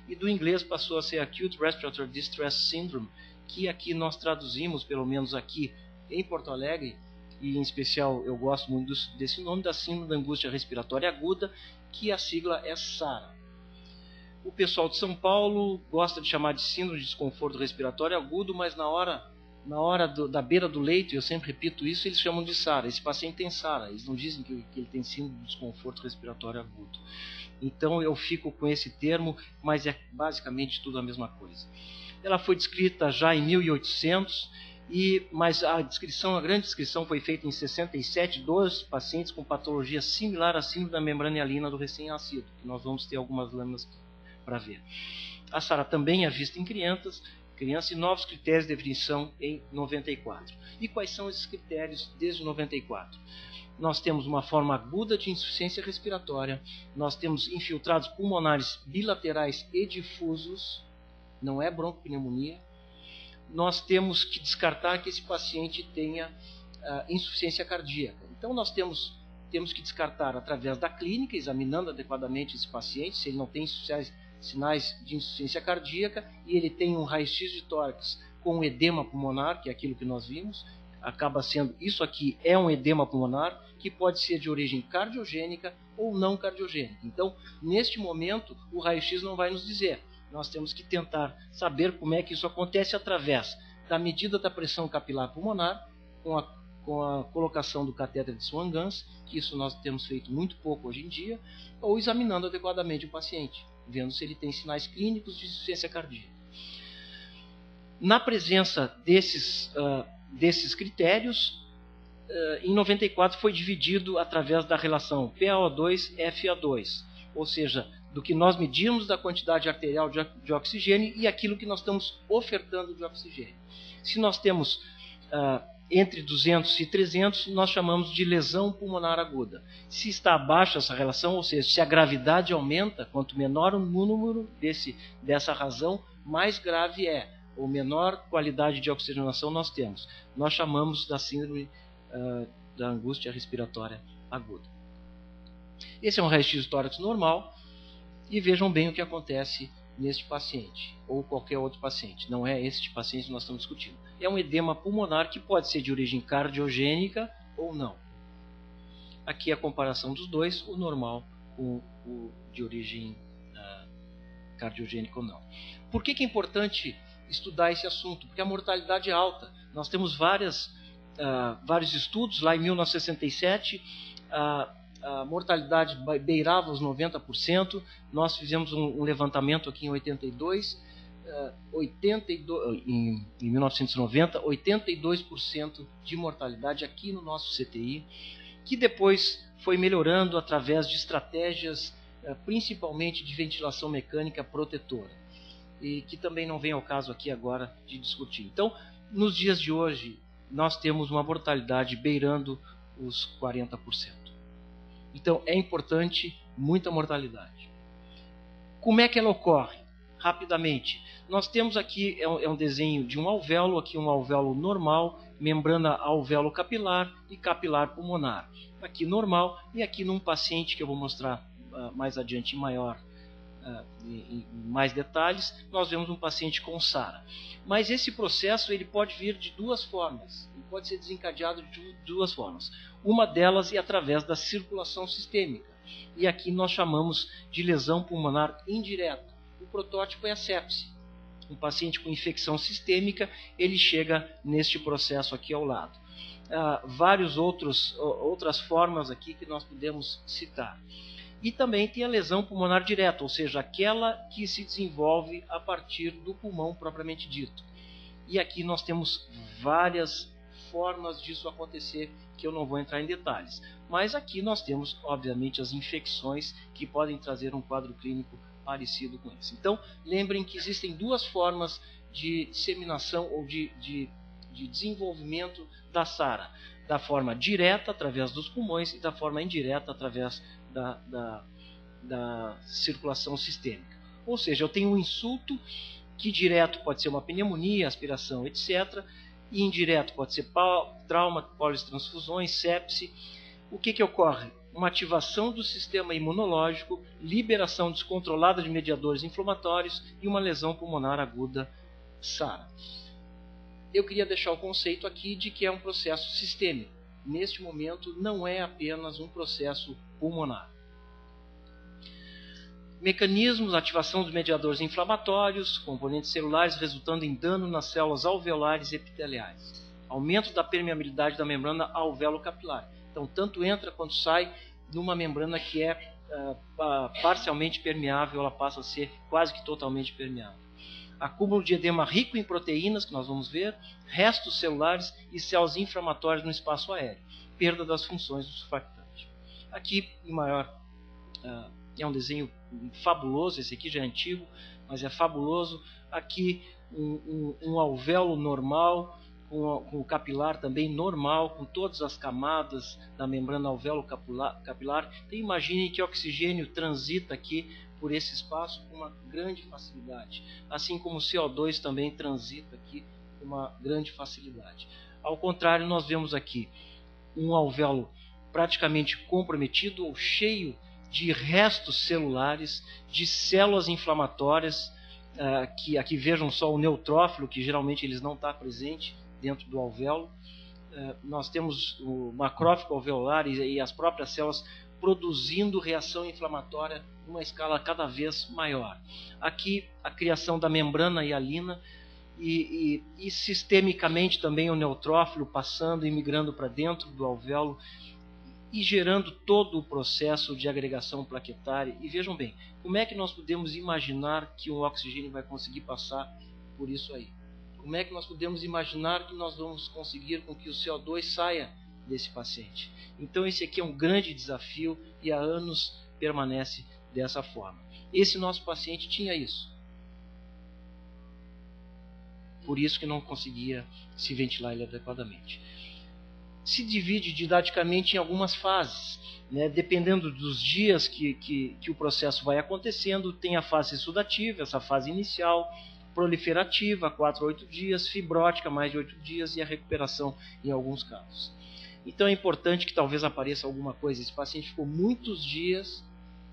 e do inglês passou a ser Acute Respiratory Distress Syndrome, que aqui nós traduzimos, pelo menos aqui em Porto Alegre, e em especial eu gosto muito desse nome, da Síndrome da Angústia Respiratória Aguda, que a sigla é SARA. O pessoal de São Paulo gosta de chamar de Síndrome de Desconforto Respiratório Agudo, mas na hora da beira do leito, eu sempre repito isso, eles chamam de SARA. Esse paciente tem SARA, eles não dizem que ele tem Síndrome de Desconforto Respiratório Agudo. Então eu fico com esse termo, mas é basicamente tudo a mesma coisa. Ela foi descrita já em 1800, mas a grande descrição foi feita em 67, 12 pacientes com patologia similar à síndrome da membrana hialina do recém-nascido, que nós vamos ter algumas lâminas para ver. A SARA também é vista em crianças e novos critérios de definição em 94. E quais são esses critérios desde 94? Nós temos uma forma aguda de insuficiência respiratória, nós temos infiltrados pulmonares bilaterais e difusos, não é broncopneumonia. Nós temos que descartar que esse paciente tenha insuficiência cardíaca. Então nós temos que descartar através da clínica, examinando adequadamente esse paciente, se ele não tem sinais de insuficiência cardíaca e ele tem um raio-x de tórax com edema pulmonar, que é aquilo que nós vimos, acaba sendo, isso aqui é um edema pulmonar, que pode ser de origem cardiogênica ou não cardiogênica. Então, neste momento, o raio-x não vai nos dizer. Nós temos que tentar saber como é que isso acontece através da medida da pressão capilar pulmonar, com a colocação do catéter de Swan-Ganz, que isso nós temos feito muito pouco hoje em dia, ou examinando adequadamente o paciente, vendo se ele tem sinais clínicos de insuficiência cardíaca. Na presença desses critérios, em 94 foi dividido através da relação PaO2-FA2, ou seja, do que nós medimos da quantidade arterial de oxigênio e aquilo que nós estamos ofertando de oxigênio. Se nós temos entre 200 e 300, nós chamamos de lesão pulmonar aguda. Se está abaixo essa relação, ou seja, se a gravidade aumenta, quanto menor o número dessa razão, mais grave é, ou menor qualidade de oxigenação nós temos. Nós chamamos da síndrome da angústia respiratória aguda. Esse é um raio-x de tórax normal, e vejam bem o que acontece neste paciente, ou qualquer outro paciente. Não é este paciente que nós estamos discutindo. É um edema pulmonar que pode ser de origem cardiogênica ou não. Aqui a comparação dos dois, o normal com o de origem cardiogênica ou não. Por que é importante estudar esse assunto? Porque a mortalidade é alta. Nós temos vários estudos, lá em 1967, a mortalidade beirava os 90%, nós fizemos um levantamento aqui em 82, em 1990, 82% de mortalidade aqui no nosso CTI, que depois foi melhorando através de estratégias, principalmente de ventilação mecânica protetora, e que também não vem ao caso aqui agora de discutir. Então, nos dias de hoje, nós temos uma mortalidade beirando os 40%. Então, é importante muita mortalidade. Como é que ela ocorre? Rapidamente. Nós temos aqui, é um desenho de um alvéolo, aqui um alvéolo normal, membrana alvéolo capilar e capilar pulmonar. Aqui normal, e aqui num paciente que eu vou mostrar mais adiante em maior em mais detalhes, nós vemos um paciente com SARA. Mas esse processo ele pode vir de duas formas, ele pode ser desencadeado de duas formas. Uma delas é através da circulação sistêmica, e aqui nós chamamos de lesão pulmonar indireta. O protótipo é a sepse. Um paciente com infecção sistêmica, ele chega neste processo aqui ao lado. Várias outras formas aqui que nós podemos citar. E também tem a lesão pulmonar direta, ou seja, aquela que se desenvolve a partir do pulmão propriamente dito. E aqui nós temos várias formas disso acontecer, que eu não vou entrar em detalhes. Mas aqui nós temos, obviamente, as infecções que podem trazer um quadro clínico parecido com esse. Então, lembrem que existem duas formas de disseminação ou de desenvolvimento da SARA. Da forma direta, através dos pulmões, e da forma indireta, através da circulação sistêmica. Ou seja, eu tenho um insulto que direto pode ser uma pneumonia, aspiração, etc. E indireto pode ser trauma, politransfusões, sepse. O que ocorre? Uma ativação do sistema imunológico, liberação descontrolada de mediadores inflamatórios e uma lesão pulmonar aguda SARA. Eu queria deixar o conceito aqui de que é um processo sistêmico. Neste momento, não é apenas um processo pulmonar. Mecanismos: ativação dos mediadores inflamatórios, componentes celulares resultando em dano nas células alveolares e epiteliais. Aumento da permeabilidade da membrana alvéolo-capilar. Então, tanto entra quanto sai numa membrana que é parcialmente permeável, ela passa a ser quase que totalmente permeável. Acúmulo de edema rico em proteínas, que nós vamos ver, restos celulares e células inflamatórias no espaço aéreo. Perda das funções do surfactante. Aqui, em maior, é um desenho fabuloso, esse aqui já é antigo, mas é fabuloso. Aqui, um alvéolo normal, com o capilar também normal, com todas as camadas da membrana alvéolo-capilar. Então, imaginem que o oxigênio transita aqui por esse espaço com uma grande facilidade, assim como o CO2 também transita aqui com uma grande facilidade. Ao contrário, nós vemos aqui um alvéolo praticamente comprometido ou cheio de restos celulares, de células inflamatórias, que aqui vejam só o neutrófilo, que geralmente eles não está presente dentro do alvéolo. Nós temos o macrófago alveolar e as próprias células produzindo reação inflamatória numa escala cada vez maior. Aqui a criação da membrana hialina e sistemicamente também o neutrófilo passando e migrando para dentro do alvéolo e gerando todo o processo de agregação plaquetária. E vejam bem, como é que nós podemos imaginar que o oxigênio vai conseguir passar por isso aí? Como é que nós podemos imaginar que nós vamos conseguir com que o CO2 saia desse paciente? Então esse aqui é um grande desafio e há anos permanece dessa forma. Esse nosso paciente tinha isso. Por isso que não conseguia se ventilar ele adequadamente. Se divide didaticamente em algumas fases, né? Dependendo dos dias que o processo vai acontecendo. Tem a fase sudativa, essa fase inicial, proliferativa, 4 a 8 dias, fibrótica, mais de 8 dias, e a recuperação em alguns casos. Então é importante que talvez apareça alguma coisa. Esse paciente ficou muitos dias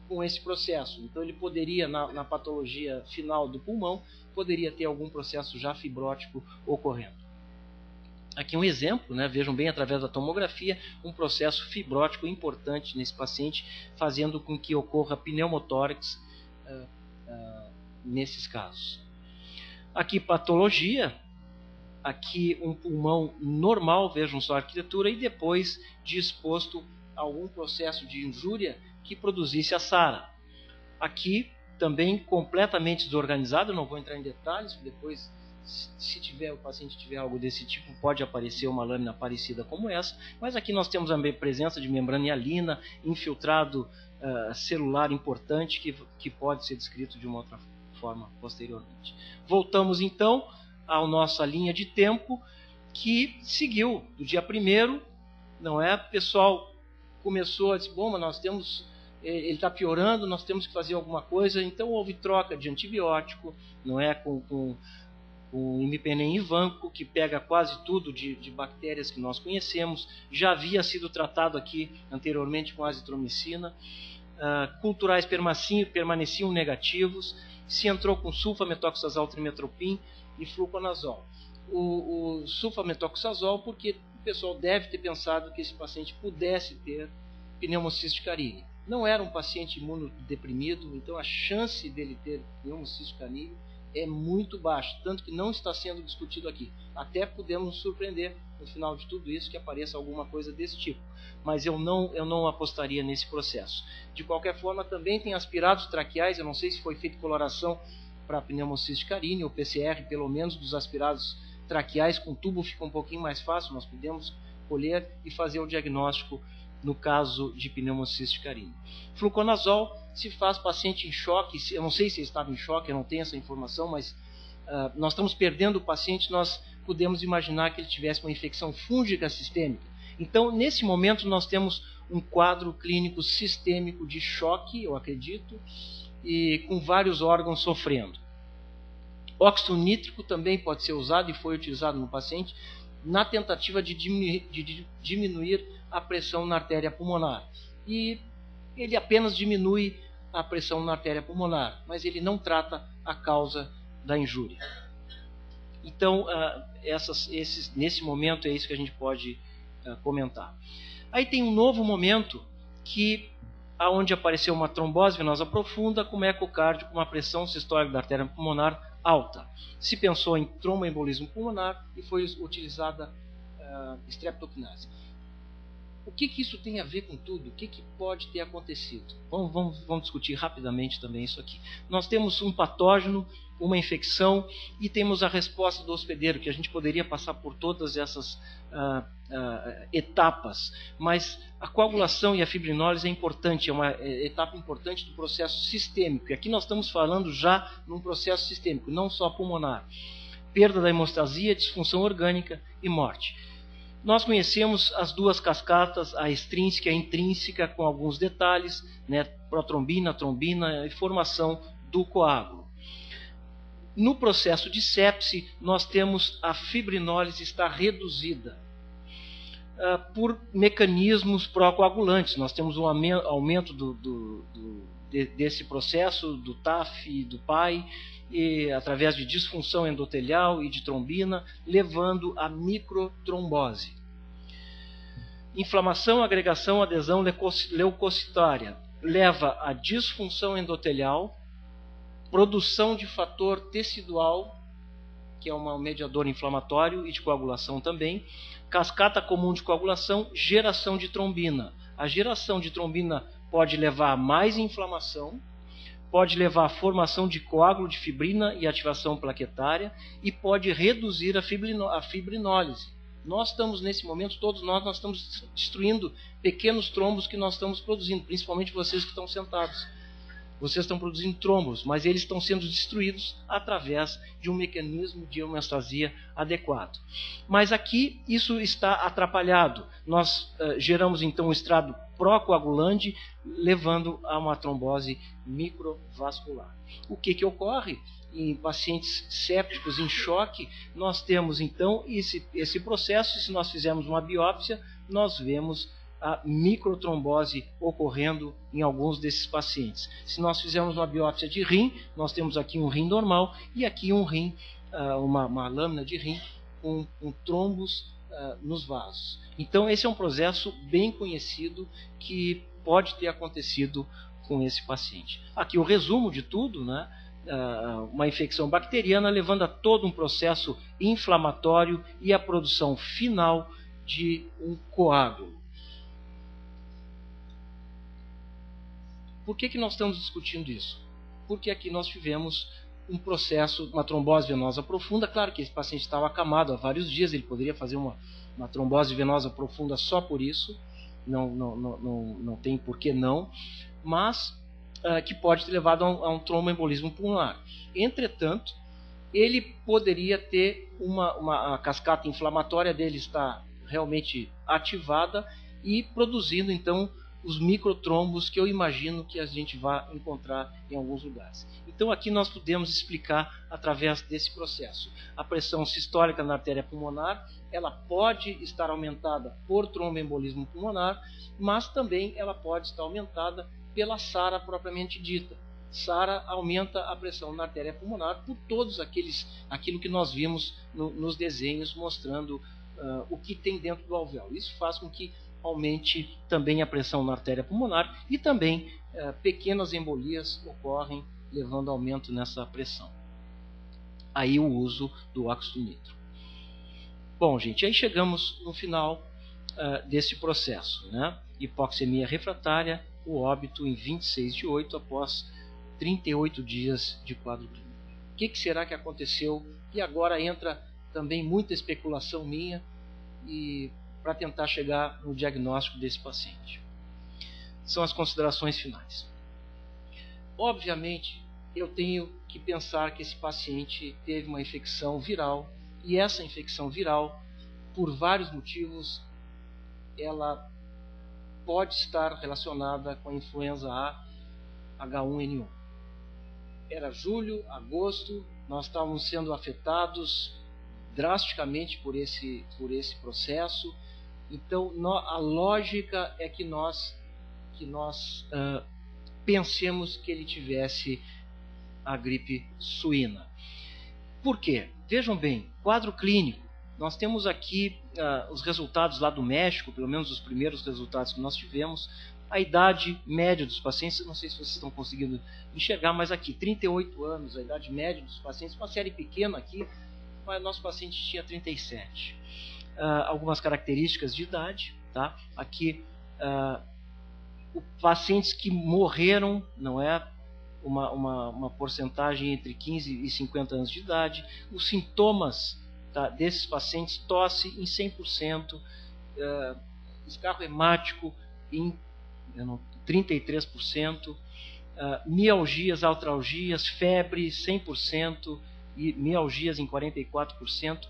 com esse processo, então ele poderia, na patologia final do pulmão, poderia ter algum processo já fibrótico ocorrendo. Aqui um exemplo, né? Vejam bem, através da tomografia, um processo fibrótico importante nesse paciente, fazendo com que ocorra pneumotórax nesses casos. Aqui patologia, aqui um pulmão normal, vejam só a arquitetura, e depois disposto a algum processo de injúria que produzisse a SARA. Aqui também completamente desorganizado, não vou entrar em detalhes, depois se o paciente tiver algo desse tipo, pode aparecer uma lâmina parecida como essa, mas aqui nós temos a presença de membrana hialina, infiltrado celular importante que pode ser descrito de uma outra forma posteriormente. Voltamos então à nossa linha de tempo que seguiu do dia 1º, não é? O pessoal começou a dizer, bom, mas nós temos, ele está piorando, nós temos que fazer alguma coisa. Então houve troca de antibiótico, não é? Com o imipenem e vanco, que pega quase tudo de bactérias que nós conhecemos. Já havia sido tratado aqui anteriormente com azitromicina. culturais permaneciam negativos, se entrou com sulfametoxazol, trimetoprim e fluconazol. O sulfametoxazol, porque o pessoal deve ter pensado que esse paciente pudesse ter pneumociste carinii. Não era um paciente imunodeprimido, então a chance dele ter pneumociste carinii é muito baixa, tanto que não está sendo discutido aqui. Até podemos nos surpreender no final de tudo isso que apareça alguma coisa desse tipo, mas eu não apostaria nesse processo. De qualquer forma, também tem aspirados traqueais, eu não sei se foi feita coloração para pneumociste carinii ou PCR, pelo menos dos aspirados traqueais com tubo fica um pouquinho mais fácil, nós podemos colher e fazer o diagnóstico no caso de pneumociste carinii. Fluconazol se faz paciente em choque, eu não sei se ele estava em choque, eu não tenho essa informação, mas nós estamos perdendo o paciente, nós podemos imaginar que ele tivesse uma infecção fúngica sistêmica. Então, nesse momento, nós temos um quadro clínico sistêmico de choque, eu acredito, e com vários órgãos sofrendo. Óxido nítrico também pode ser usado e foi utilizado no paciente na tentativa de diminuir a pressão na artéria pulmonar. E ele apenas diminui a pressão na artéria pulmonar, mas ele não trata a causa da injúria. Então, nesse momento é isso que a gente pode comentar. Aí tem um novo momento onde apareceu uma trombose venosa profunda com ecocárdio com uma pressão sistólica da artéria pulmonar alta. Se pensou em tromboembolismo pulmonar e foi utilizada streptokinase. O que isso tem a ver com tudo? O que pode ter acontecido? Vamos discutir rapidamente também isso aqui. Nós temos um patógeno, uma infecção e temos a resposta do hospedeiro, que a gente poderia passar por todas essas etapas, mas a coagulação e a fibrinólise é importante, é uma etapa importante do processo sistêmico. E aqui nós estamos falando já num processo sistêmico, não só pulmonar. Perda da hemostasia, disfunção orgânica e morte. Nós conhecemos as duas cascatas, a extrínseca e a intrínseca, com alguns detalhes, né, protrombina, trombina e formação do coágulo. No processo de sepse, nós temos a fibrinólise está reduzida por mecanismos procoagulantes. Nós temos um aumento desse processo, do TAF e do PAI, e através de disfunção endotelial e de trombina, levando a microtrombose. Inflamação, agregação, adesão leucocitária leva a disfunção endotelial, produção de fator tecidual, que é um mediador inflamatório e de coagulação também, cascata comum de coagulação, geração de trombina. A geração de trombina pode levar a mais inflamação, pode levar à formação de coágulo de fibrina e ativação plaquetária e pode reduzir a fibrinólise. Nós estamos nesse momento, todos nós estamos destruindo pequenos trombos que nós estamos produzindo, principalmente vocês que estão sentados. Vocês estão produzindo trombos, mas eles estão sendo destruídos através de um mecanismo de homeostasia adequado. Mas aqui isso está atrapalhado. Nós geramos então um estrado procoagulante, levando a uma trombose microvascular. O que ocorre? Em pacientes sépticos em choque, nós temos então esse processo, e se nós fizermos uma biópsia, nós vemos a microtrombose ocorrendo em alguns desses pacientes. Se nós fizermos uma biópsia de rim, nós temos aqui um rim normal e aqui um rim, uma lâmina de rim com trombos nos vasos. Então esse é um processo bem conhecido que pode ter acontecido com esse paciente. Aqui o resumo de tudo, né? Uma infecção bacteriana levando a todo um processo inflamatório e a produção final de um coágulo. Por que nós estamos discutindo isso? Porque aqui nós tivemos um processo, uma trombose venosa profunda. Claro que esse paciente estava acamado há vários dias, ele poderia fazer uma trombose venosa profunda só por isso, não tem por que não, mas que pode ter levado a um tromboembolismo pulmonar. Entretanto, ele poderia ter a cascata inflamatória dele está realmente ativada e produzindo então os microtrombos que eu imagino que a gente vai encontrar em alguns lugares. Então aqui nós podemos explicar através desse processo. A pressão sistólica na artéria pulmonar, ela pode estar aumentada por tromboembolismo pulmonar, mas também ela pode estar aumentada pela SARA propriamente dita. SARA aumenta a pressão na artéria pulmonar por todos aquilo que nós vimos nos desenhos mostrando o que tem dentro do alvéolo. Isso faz com que aumente também a pressão na artéria pulmonar e também pequenas embolias ocorrem levando aumento nessa pressão. Aí o uso do óxido nitro. Bom, gente, aí chegamos no final desse processo, né? Hipoxemia refratária, o óbito em 26/8 após 38 dias de quadro clínico. O que será que aconteceu? E agora entra também muita especulação minha e para tentar chegar no diagnóstico desse paciente. São as considerações finais. Obviamente, eu tenho que pensar que esse paciente teve uma infecção viral e essa infecção viral, por vários motivos, ela pode estar relacionada com a influenza A H1N1. Era julho, agosto, nós estávamos sendo afetados drasticamente por esse processo. Então, a lógica é que nós pensemos que ele tivesse a gripe suína. Por quê? Vejam bem, quadro clínico. Nós temos aqui os resultados lá do México, pelo menos os primeiros resultados que nós tivemos. A idade média dos pacientes, não sei se vocês estão conseguindo enxergar, mas aqui, 38 anos, a idade média dos pacientes, uma série pequena aqui, mas nosso paciente tinha 37. Algumas características de idade, tá? Aqui, pacientes que morreram, não é? Uma porcentagem entre 15 e 50 anos de idade. Os sintomas, tá, desses pacientes, tosse em 100%, escarro hemático em 33%, mialgias, artralgias, febre 100% e mialgias em 44%,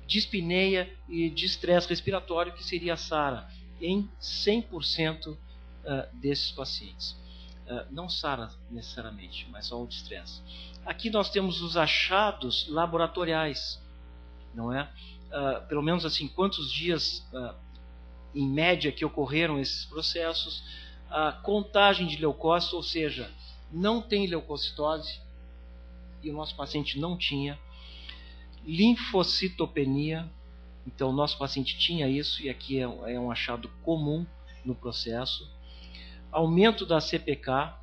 dispneia e distresse respiratório, que seria a SARA, em 100% desses pacientes. Não SARA necessariamente, mas só o distresse. Aqui nós temos os achados laboratoriais, não é? Pelo menos assim, quantos dias em média que ocorreram esses processos, a contagem de leucócitos, ou seja, não tem leucocitose e o nosso paciente não tinha, linfocitopenia, então o nosso paciente tinha isso e aqui é um achado comum no processo, aumento da CPK,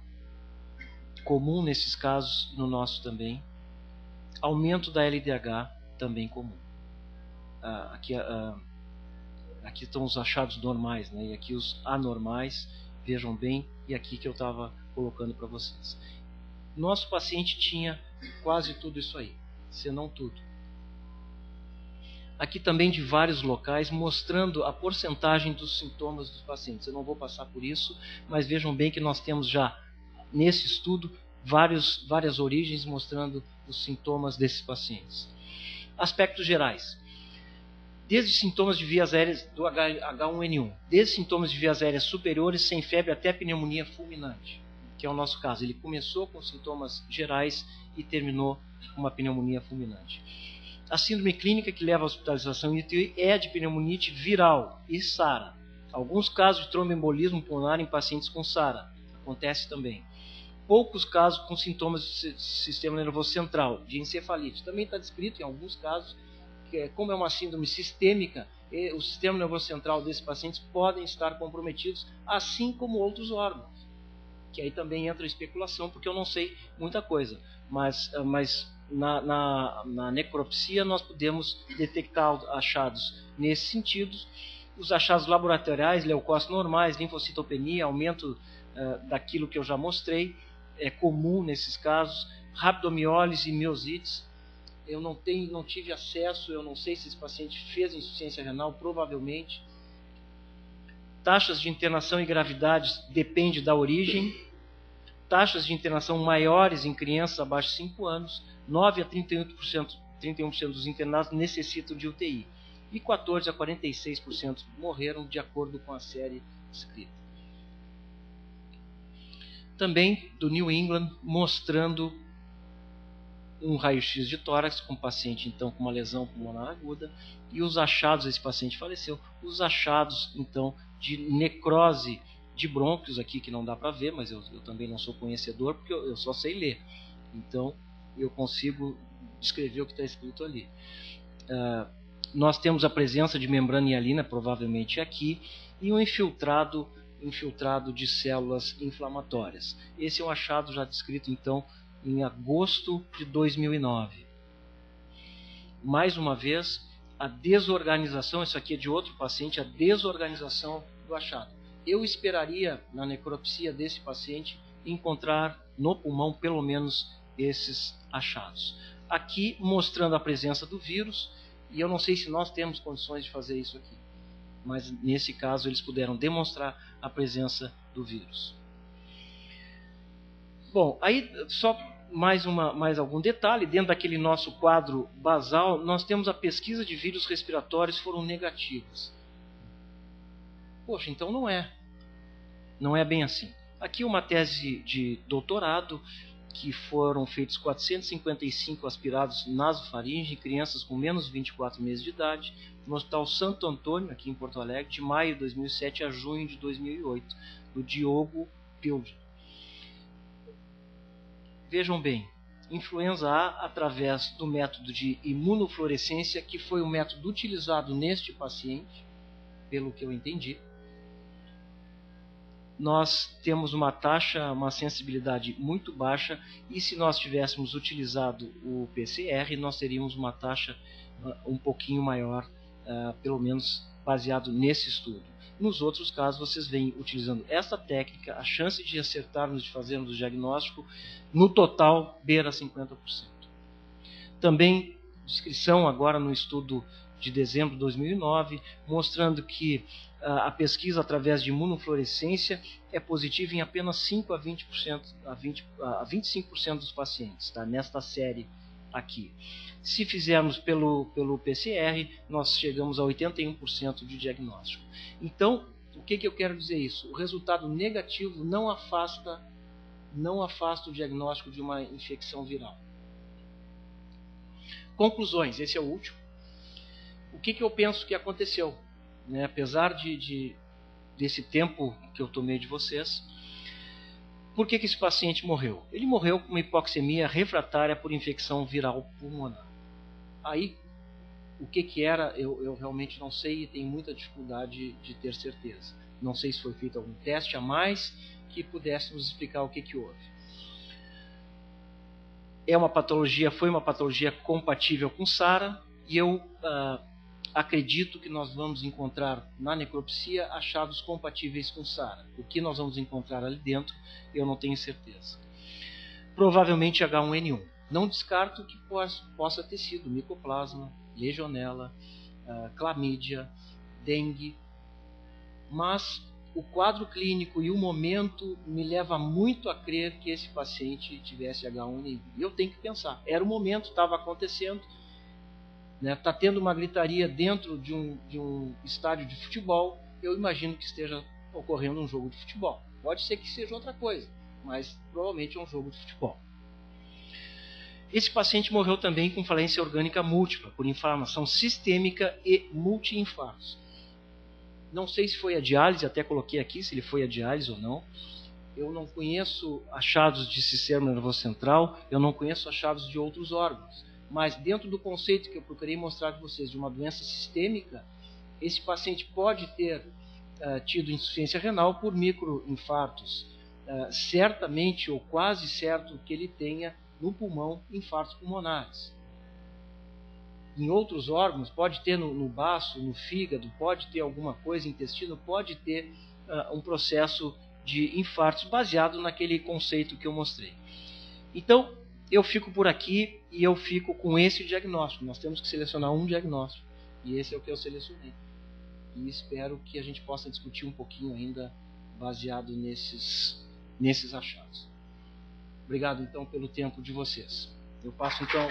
comum nesses casos, no nosso também, aumento da LDH, também comum. Aqui estão os achados normais, né? E aqui os anormais, vejam bem, e aqui que eu estava colocando para vocês. Nosso paciente tinha quase tudo isso aí, se não tudo. Aqui também de vários locais, mostrando a porcentagem dos sintomas dos pacientes. Eu não vou passar por isso, mas vejam bem que nós temos já, nesse estudo, várias origens mostrando os sintomas desses pacientes. Aspectos gerais. Desde sintomas de vias aéreas do H1N1, desde sintomas de vias aéreas superiores, sem febre, até pneumonia fulminante, que é o nosso caso. Ele começou com sintomas gerais e terminou com uma pneumonia fulminante. A síndrome clínica que leva à hospitalização e UTI é de pneumonite viral e SARA. Alguns casos de tromboembolismo pulmonar em pacientes com SARA. Acontece também. Poucos casos com sintomas do sistema nervoso central, de encefalite. Também está descrito em alguns casos que, como é uma síndrome sistêmica, o sistema nervoso central desses pacientes podem estar comprometidos, assim como outros órgãos. Que aí também entra a especulação, porque eu não sei muita coisa. Mas na necropsia nós podemos detectar achados nesse sentido. Os achados laboratoriais, leucócitos normais, linfocitopenia, aumento daquilo que eu já mostrei, é comum nesses casos. Rabdomiólise e miosites, eu não tive acesso, eu não sei se esse paciente fez insuficiência renal, provavelmente. Taxas de internação e gravidade depende da origem. Taxas de internação maiores em crianças abaixo de 5 anos, 9 a 31% dos internados necessitam de UTI. E 14 a 46% morreram de acordo com a série descrita. também do New England, mostrando um raio-x de tórax com o paciente então com uma lesão pulmonar aguda, e os achados, esse paciente faleceu, os achados então de necrose de brônquios aqui, que não dá para ver, mas eu também não sou conhecedor, porque eu só sei ler, então eu consigo descrever o que está escrito ali. Nós temos a presença de membrana hialina, provavelmente aqui, e um infiltrado de células inflamatórias. Esse é um achado já descrito então em agosto de 2009. Mais uma vez, a desorganização, isso aqui é de outro paciente, a desorganização do achado. Eu esperaria na necropsia desse paciente encontrar no pulmão pelo menos esses achados. Aqui mostrando a presença do vírus, e eu não sei se nós temos condições de fazer isso aqui, mas nesse caso eles puderam demonstrar a presença do vírus. Bom, aí só mais algum detalhe, dentro daquele nosso quadro basal, nós temos a pesquisa de vírus respiratórios foram negativos. Poxa, então não é bem assim. Aqui uma tese de doutorado, que foram feitos 455 aspirados nasofaringe em crianças com menos de 24 meses de idade, no Hospital Santo Antônio, aqui em Porto Alegre, de maio de 2007 a junho de 2008, do Diogo Pilde. Vejam bem, influenza A através do método de imunofluorescência, que foi o método utilizado neste paciente, pelo que eu entendi. Nós temos uma taxa, uma sensibilidade muito baixa, e se nós tivéssemos utilizado o PCR, nós teríamos uma taxa um pouquinho maior, pelo menos baseado nesse estudo. Nos outros casos, vocês veem utilizando essa técnica, a chance de acertarmos, de fazermos o diagnóstico, no total, beira 50%. Também, descrição agora no estudo de dezembro de 2009, mostrando que a pesquisa através de imunofluorescência é positiva em apenas 5 a 20%, a 25% dos pacientes, tá? Nesta série aqui. Se fizermos pelo PCR, nós chegamos a 81% de diagnóstico. Então, o que eu quero dizer isso? O resultado negativo não afasta o diagnóstico de uma infecção viral. Conclusões, esse é o último. O que eu penso que aconteceu? Né? Apesar desse tempo que eu tomei de vocês, por que esse paciente morreu? Ele morreu com uma hipoxemia refratária por infecção viral pulmonar. Aí, o que era, eu realmente não sei e tenho muita dificuldade de ter certeza. Não sei se foi feito algum teste a mais que pudéssemos explicar o que houve. Foi uma patologia compatível com SARA, e eu acredito que nós vamos encontrar na necropsia achados compatíveis com SARA. O que nós vamos encontrar ali dentro, eu não tenho certeza. Provavelmente H1N1. Não descarto que possa ter sido micoplasma, legionela, clamídia, dengue, mas o quadro clínico e o momento me leva muito a crer que esse paciente tivesse H1N1. E eu tenho que pensar, era o momento, estava acontecendo, está tendo uma gritaria dentro de um estádio de futebol, eu imagino que esteja ocorrendo um jogo de futebol. Pode ser que seja outra coisa, mas provavelmente é um jogo de futebol. Esse paciente morreu também com falência orgânica múltipla, por inflamação sistêmica e multi-infartos. Não sei se foi a diálise, até coloquei aqui se ele foi a diálise ou não. Eu não conheço achados de sistema nervoso central, eu não conheço achados de outros órgãos. Mas dentro do conceito que eu procurei mostrar para vocês de uma doença sistêmica, esse paciente pode ter tido insuficiência renal por microinfartos. Certamente ou quase certo que ele tenha no pulmão infartos pulmonares. Em outros órgãos, pode ter no baço, no fígado, pode ter alguma coisa, intestino, pode ter um processo de infartos baseado naquele conceito que eu mostrei. Então, eu fico por aqui e eu fico com esse diagnóstico. Nós temos que selecionar um diagnóstico, e esse é o que eu selecionei. E espero que a gente possa discutir um pouquinho ainda baseado nesses achados. Obrigado, então, pelo tempo de vocês. Eu passo, então...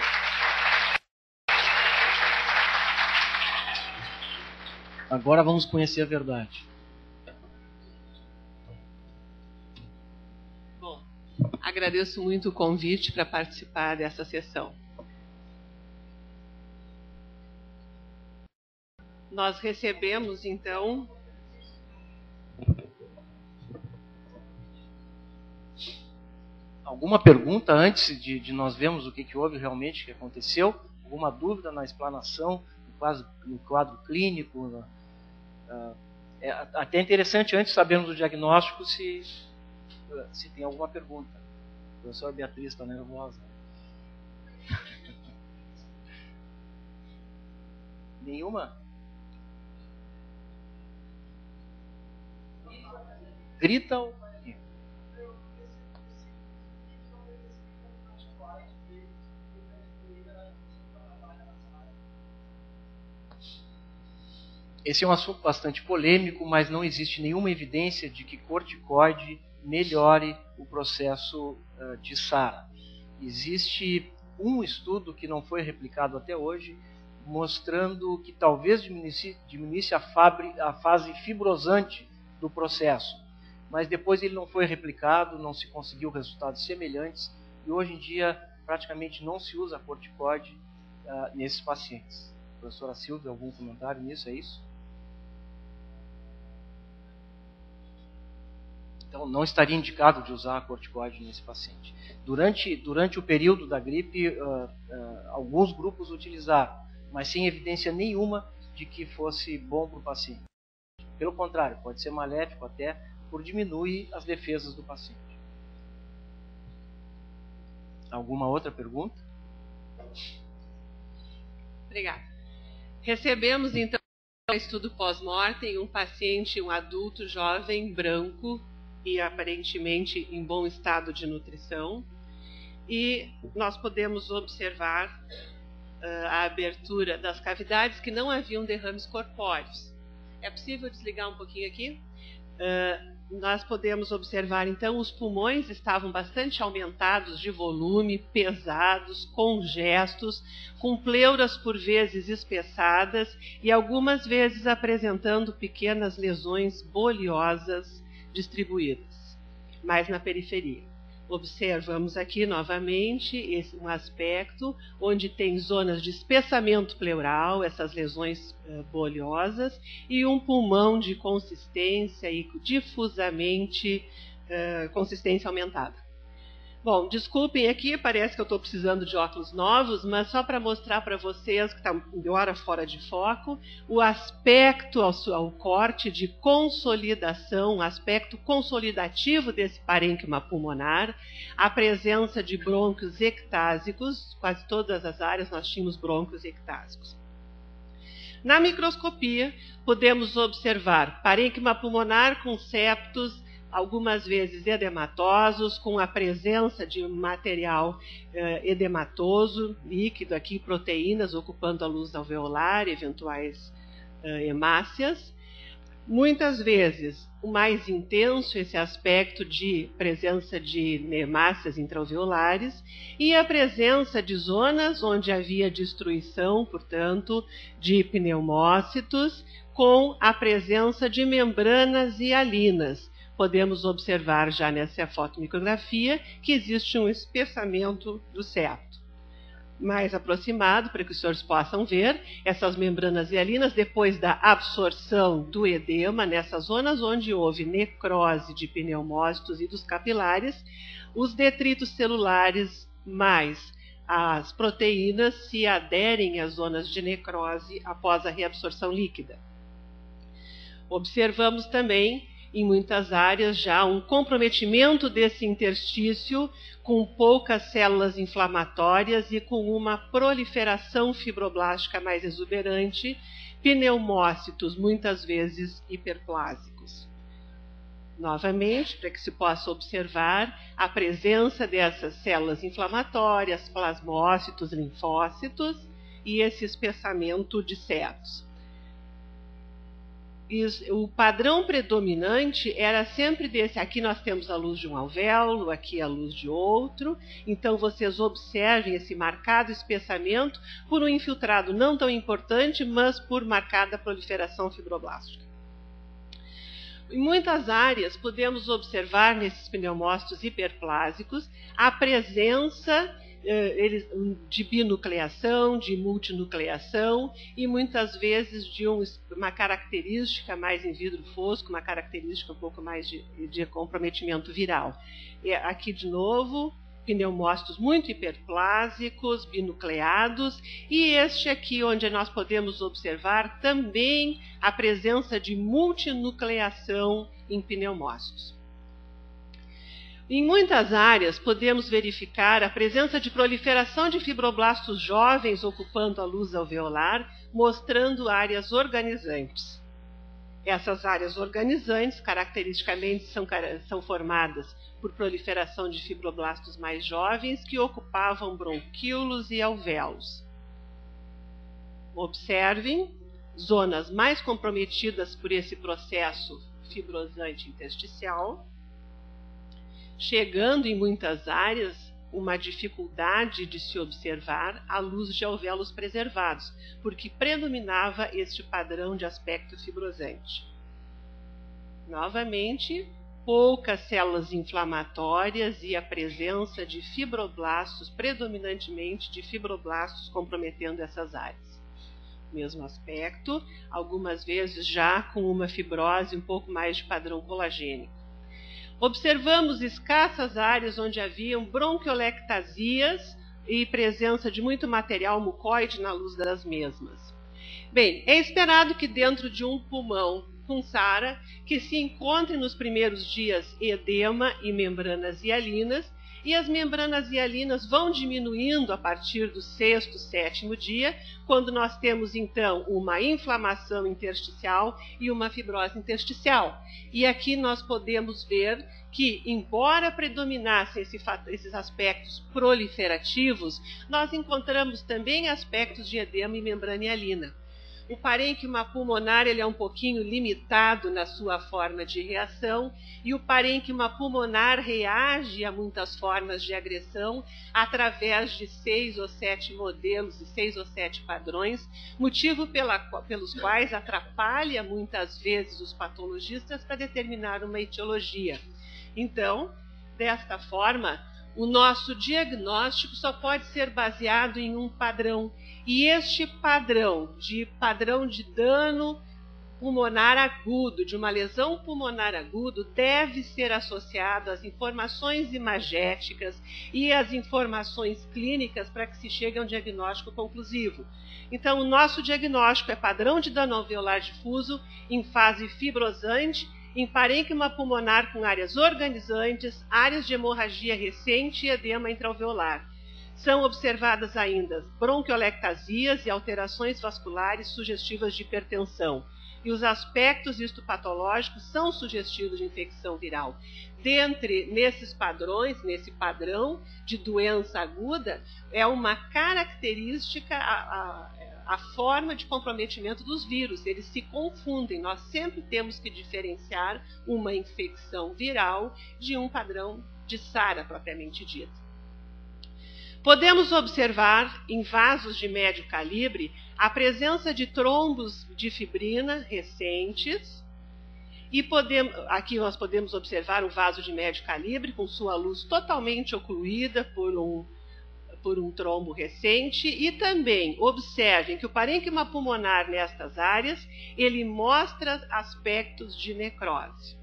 Agora vamos conhecer a verdade. Bom, agradeço muito o convite para participar dessa sessão. Nós recebemos, então, alguma pergunta antes de nós vermos o que houve realmente, o que aconteceu? Alguma dúvida na explanação, no quadro clínico? É até interessante, antes de sabermos o diagnóstico, se tem alguma pergunta. A professora Beatriz está nervosa. Nenhuma? Grita ou... Esse é um assunto bastante polêmico, mas não existe nenhuma evidência de que corticoide melhore o processo de SARA. Existe um estudo que não foi replicado até hoje, mostrando que talvez diminuísse a fase fibrosante do processo. Mas depois ele não foi replicado, não se conseguiu resultados semelhantes, e hoje em dia praticamente não se usa corticoide nesses pacientes. Professora Silvia, algum comentário nisso? É isso? Então, não estaria indicado de usar a corticoide nesse paciente. Durante o período da gripe, alguns grupos utilizaram, mas sem evidência nenhuma de que fosse bom para o paciente. Pelo contrário, pode ser maléfico até por diminuir as defesas do paciente. Alguma outra pergunta? Obrigada. Recebemos, então, um estudo pós-mortem, um paciente, um adulto jovem, branco, e aparentemente em bom estado de nutrição, e nós podemos observar a abertura das cavidades que não haviam derrames corpóreos. É possível desligar um pouquinho aqui? Nós podemos observar, então, os pulmões estavam bastante aumentados de volume, pesados, congestos, com pleuras por vezes espessadas e algumas vezes apresentando pequenas lesões bolhosas distribuídas, mais na periferia. Observamos aqui novamente um aspecto onde tem zonas de espessamento pleural, essas lesões bolhosas, e um pulmão de consistência e difusamente consistência aumentada. Bom, desculpem aqui, parece que eu estou precisando de óculos novos, mas só para mostrar para vocês, que está agora fora de foco, o aspecto ao corte de consolidação, o aspecto consolidativo desse parênquima pulmonar, a presença de brônquios ectásicos, quase todas as áreas nós tínhamos brônquios ectásicos. Na microscopia, podemos observar parênquima pulmonar com septos, algumas vezes edematosos, com a presença de material edematoso, líquido aqui, proteínas ocupando a luz alveolar, eventuais hemácias. Muitas vezes, o mais intenso, esse aspecto de presença de hemácias intraalveolares e a presença de zonas onde havia destruição, portanto, de pneumócitos, com a presença de membranas hialinas. Podemos observar já nessa fotomicrografia que existe um espessamento do septo. Mais aproximado, para que os senhores possam ver, essas membranas hialinas, depois da absorção do edema, nessas zonas onde houve necrose de pneumócitos e dos capilares, os detritos celulares mais as proteínas se aderem às zonas de necrose após a reabsorção líquida. Observamos também em muitas áreas já um comprometimento desse interstício com poucas células inflamatórias e com uma proliferação fibroblástica mais exuberante, pneumócitos muitas vezes hiperplásicos. Novamente, para que se possa observar a presença dessas células inflamatórias, plasmócitos, linfócitos e esse espessamento de septos. O padrão predominante era sempre desse. Aqui nós temos a luz de um alvéolo, aqui a luz de outro. Então, vocês observem esse marcado espessamento por um infiltrado não tão importante, mas por marcada proliferação fibroblástica. Em muitas áreas, podemos observar nesses pneumócitos hiperplásicos a presença de binucleação, de multinucleação e muitas vezes de uma característica mais em vidro fosco, uma característica um pouco mais de comprometimento viral. Aqui de novo, pneumócitos muito hiperplásicos, binucleados, e este aqui onde nós podemos observar também a presença de multinucleação em pneumócitos. Em muitas áreas, podemos verificar a presença de proliferação de fibroblastos jovens ocupando a luz alveolar, mostrando áreas organizantes. Essas áreas organizantes, caracteristicamente, são formadas por proliferação de fibroblastos mais jovens que ocupavam bronquíolos e alvéolos. Observem zonas mais comprometidas por esse processo fibrosante intersticial, chegando em muitas áreas uma dificuldade de se observar a luz de alvéolos preservados, porque predominava este padrão de aspecto fibrosante. Novamente, poucas células inflamatórias e a presença de fibroblastos, predominantemente de fibroblastos comprometendo essas áreas. Mesmo aspecto, algumas vezes já com uma fibrose um pouco mais de padrão colagênico. Observamos escassas áreas onde haviam bronquiolectasias e presença de muito material mucoide na luz das mesmas. Bem, é esperado que dentro de um pulmão com SARA, que se encontre nos primeiros dias edema e membranas hialinas, e as membranas hialinas vão diminuindo a partir do 6º, 7º dia, quando nós temos então uma inflamação intersticial e uma fibrose intersticial. E aqui nós podemos ver que, embora predominassem esses aspectos proliferativos, nós encontramos também aspectos de edema e membrana hialina. O parênquima pulmonar ele é um pouquinho limitado na sua forma de reação, e o parênquima pulmonar reage a muitas formas de agressão através de 6 ou 7 modelos e 6 ou 7 padrões, motivo pelos quais atrapalha muitas vezes os patologistas para determinar uma etiologia. Então, desta forma, o nosso diagnóstico só pode ser baseado em um padrão, e este padrão de dano pulmonar agudo, de uma lesão pulmonar agudo, deve ser associado às informações imagéticas e às informações clínicas para que se chegue a um diagnóstico conclusivo. Então, o nosso diagnóstico é padrão de dano alveolar difuso em fase fibrosante, em parênquima pulmonar com áreas organizantes, áreas de hemorragia recente e edema intraalveolar. São observadas ainda bronquiolectasias e alterações vasculares sugestivas de hipertensão. E os aspectos histopatológicos são sugestivos de infecção viral. Nesses padrões, nesse padrão de doença aguda, é uma característica a forma de comprometimento dos vírus. Eles se confundem. Nós sempre temos que diferenciar uma infecção viral de um padrão de SARA propriamente dito. Podemos observar em vasos de médio calibre a presença de trombos de fibrina recentes, e aqui nós podemos observar um vaso de médio calibre com sua luz totalmente ocluída por um trombo recente, e também observem que o parênquima pulmonar nestas áreas, ele mostra aspectos de necrose.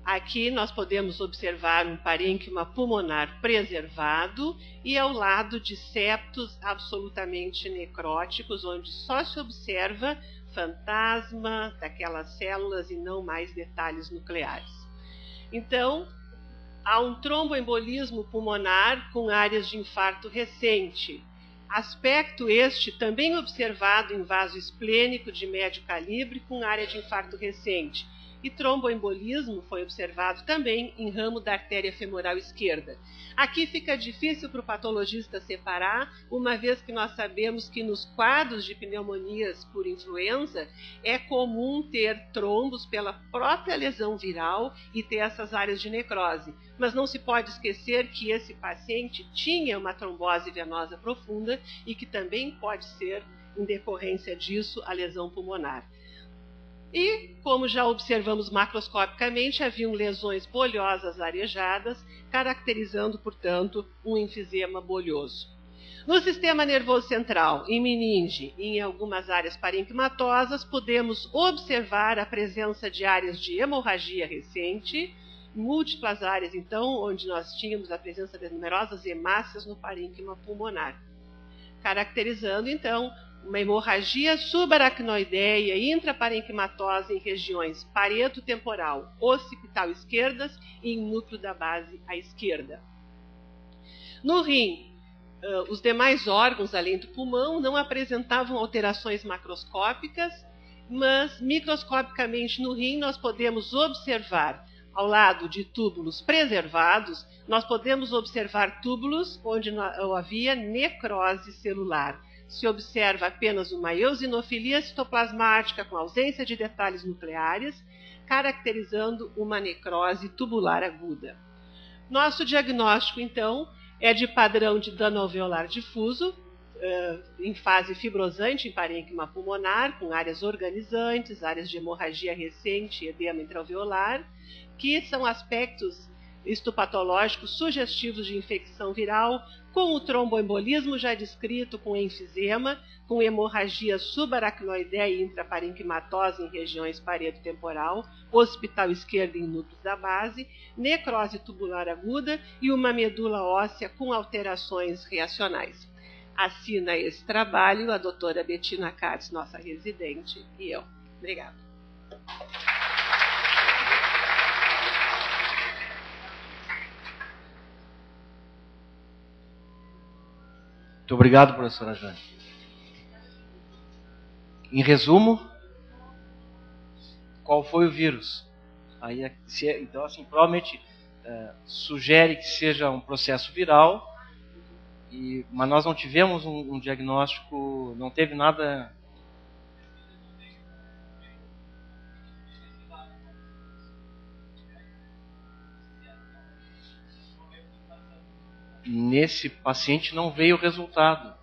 Aqui nós podemos observar um parênquima pulmonar preservado e ao lado de septos absolutamente necróticos, onde só se observa fantasma daquelas células e não mais detalhes nucleares. Então, há um tromboembolismo pulmonar com áreas de infarto recente. Aspecto este também observado em vaso esplênico de médio calibre com área de infarto recente. E tromboembolismo foi observado também em ramo da artéria femoral esquerda. Aqui fica difícil para o patologista separar, uma vez que nós sabemos que nos quadros de pneumonias por influenza é comum ter trombos pela própria lesão viral e ter essas áreas de necrose. Mas não se pode esquecer que esse paciente tinha uma trombose venosa profunda e que também pode ser em decorrência disso, a lesão pulmonar. E, como já observamos macroscopicamente, haviam lesões bolhosas arejadas, caracterizando, portanto, um enfisema bolhoso. No sistema nervoso central, em meninge e em algumas áreas parenquimatosas, podemos observar a presença de áreas de hemorragia recente, múltiplas áreas, então, onde nós tínhamos a presença de numerosas hemácias no parênquima pulmonar, caracterizando, então, uma hemorragia subaracnoideia intraparenquimatosa em regiões parieto-temporal, occipital esquerdas e em núcleo da base à esquerda. No rim, os demais órgãos, além do pulmão, não apresentavam alterações macroscópicas, mas microscopicamente no rim nós podemos observar, ao lado de túbulos preservados, nós podemos observar túbulos onde havia necrose celular. Se observa apenas uma eosinofilia citoplasmática com ausência de detalhes nucleares, caracterizando uma necrose tubular aguda. Nosso diagnóstico, então, é de padrão de dano alveolar difuso, em fase fibrosante em parênquima pulmonar, com áreas organizantes, áreas de hemorragia recente e edema intraalveolar, que são aspectos histopatológicos sugestivos de infecção viral, com o tromboembolismo já descrito com enfisema, com hemorragia subaracnoideia intraparenquimatosa em regiões parieto-temporal, occipital esquerdo em núcleos da base, necrose tubular aguda e uma medula óssea com alterações reacionais. Assina esse trabalho a doutora Bettina Katz, nossa residente, e eu. Obrigada. Muito obrigado, professora Jane. Em resumo, qual foi o vírus? Aí, então, assim, provavelmente sugere que seja um processo viral, mas nós não tivemos um diagnóstico, não teve nada... Nesse paciente não veio o resultado.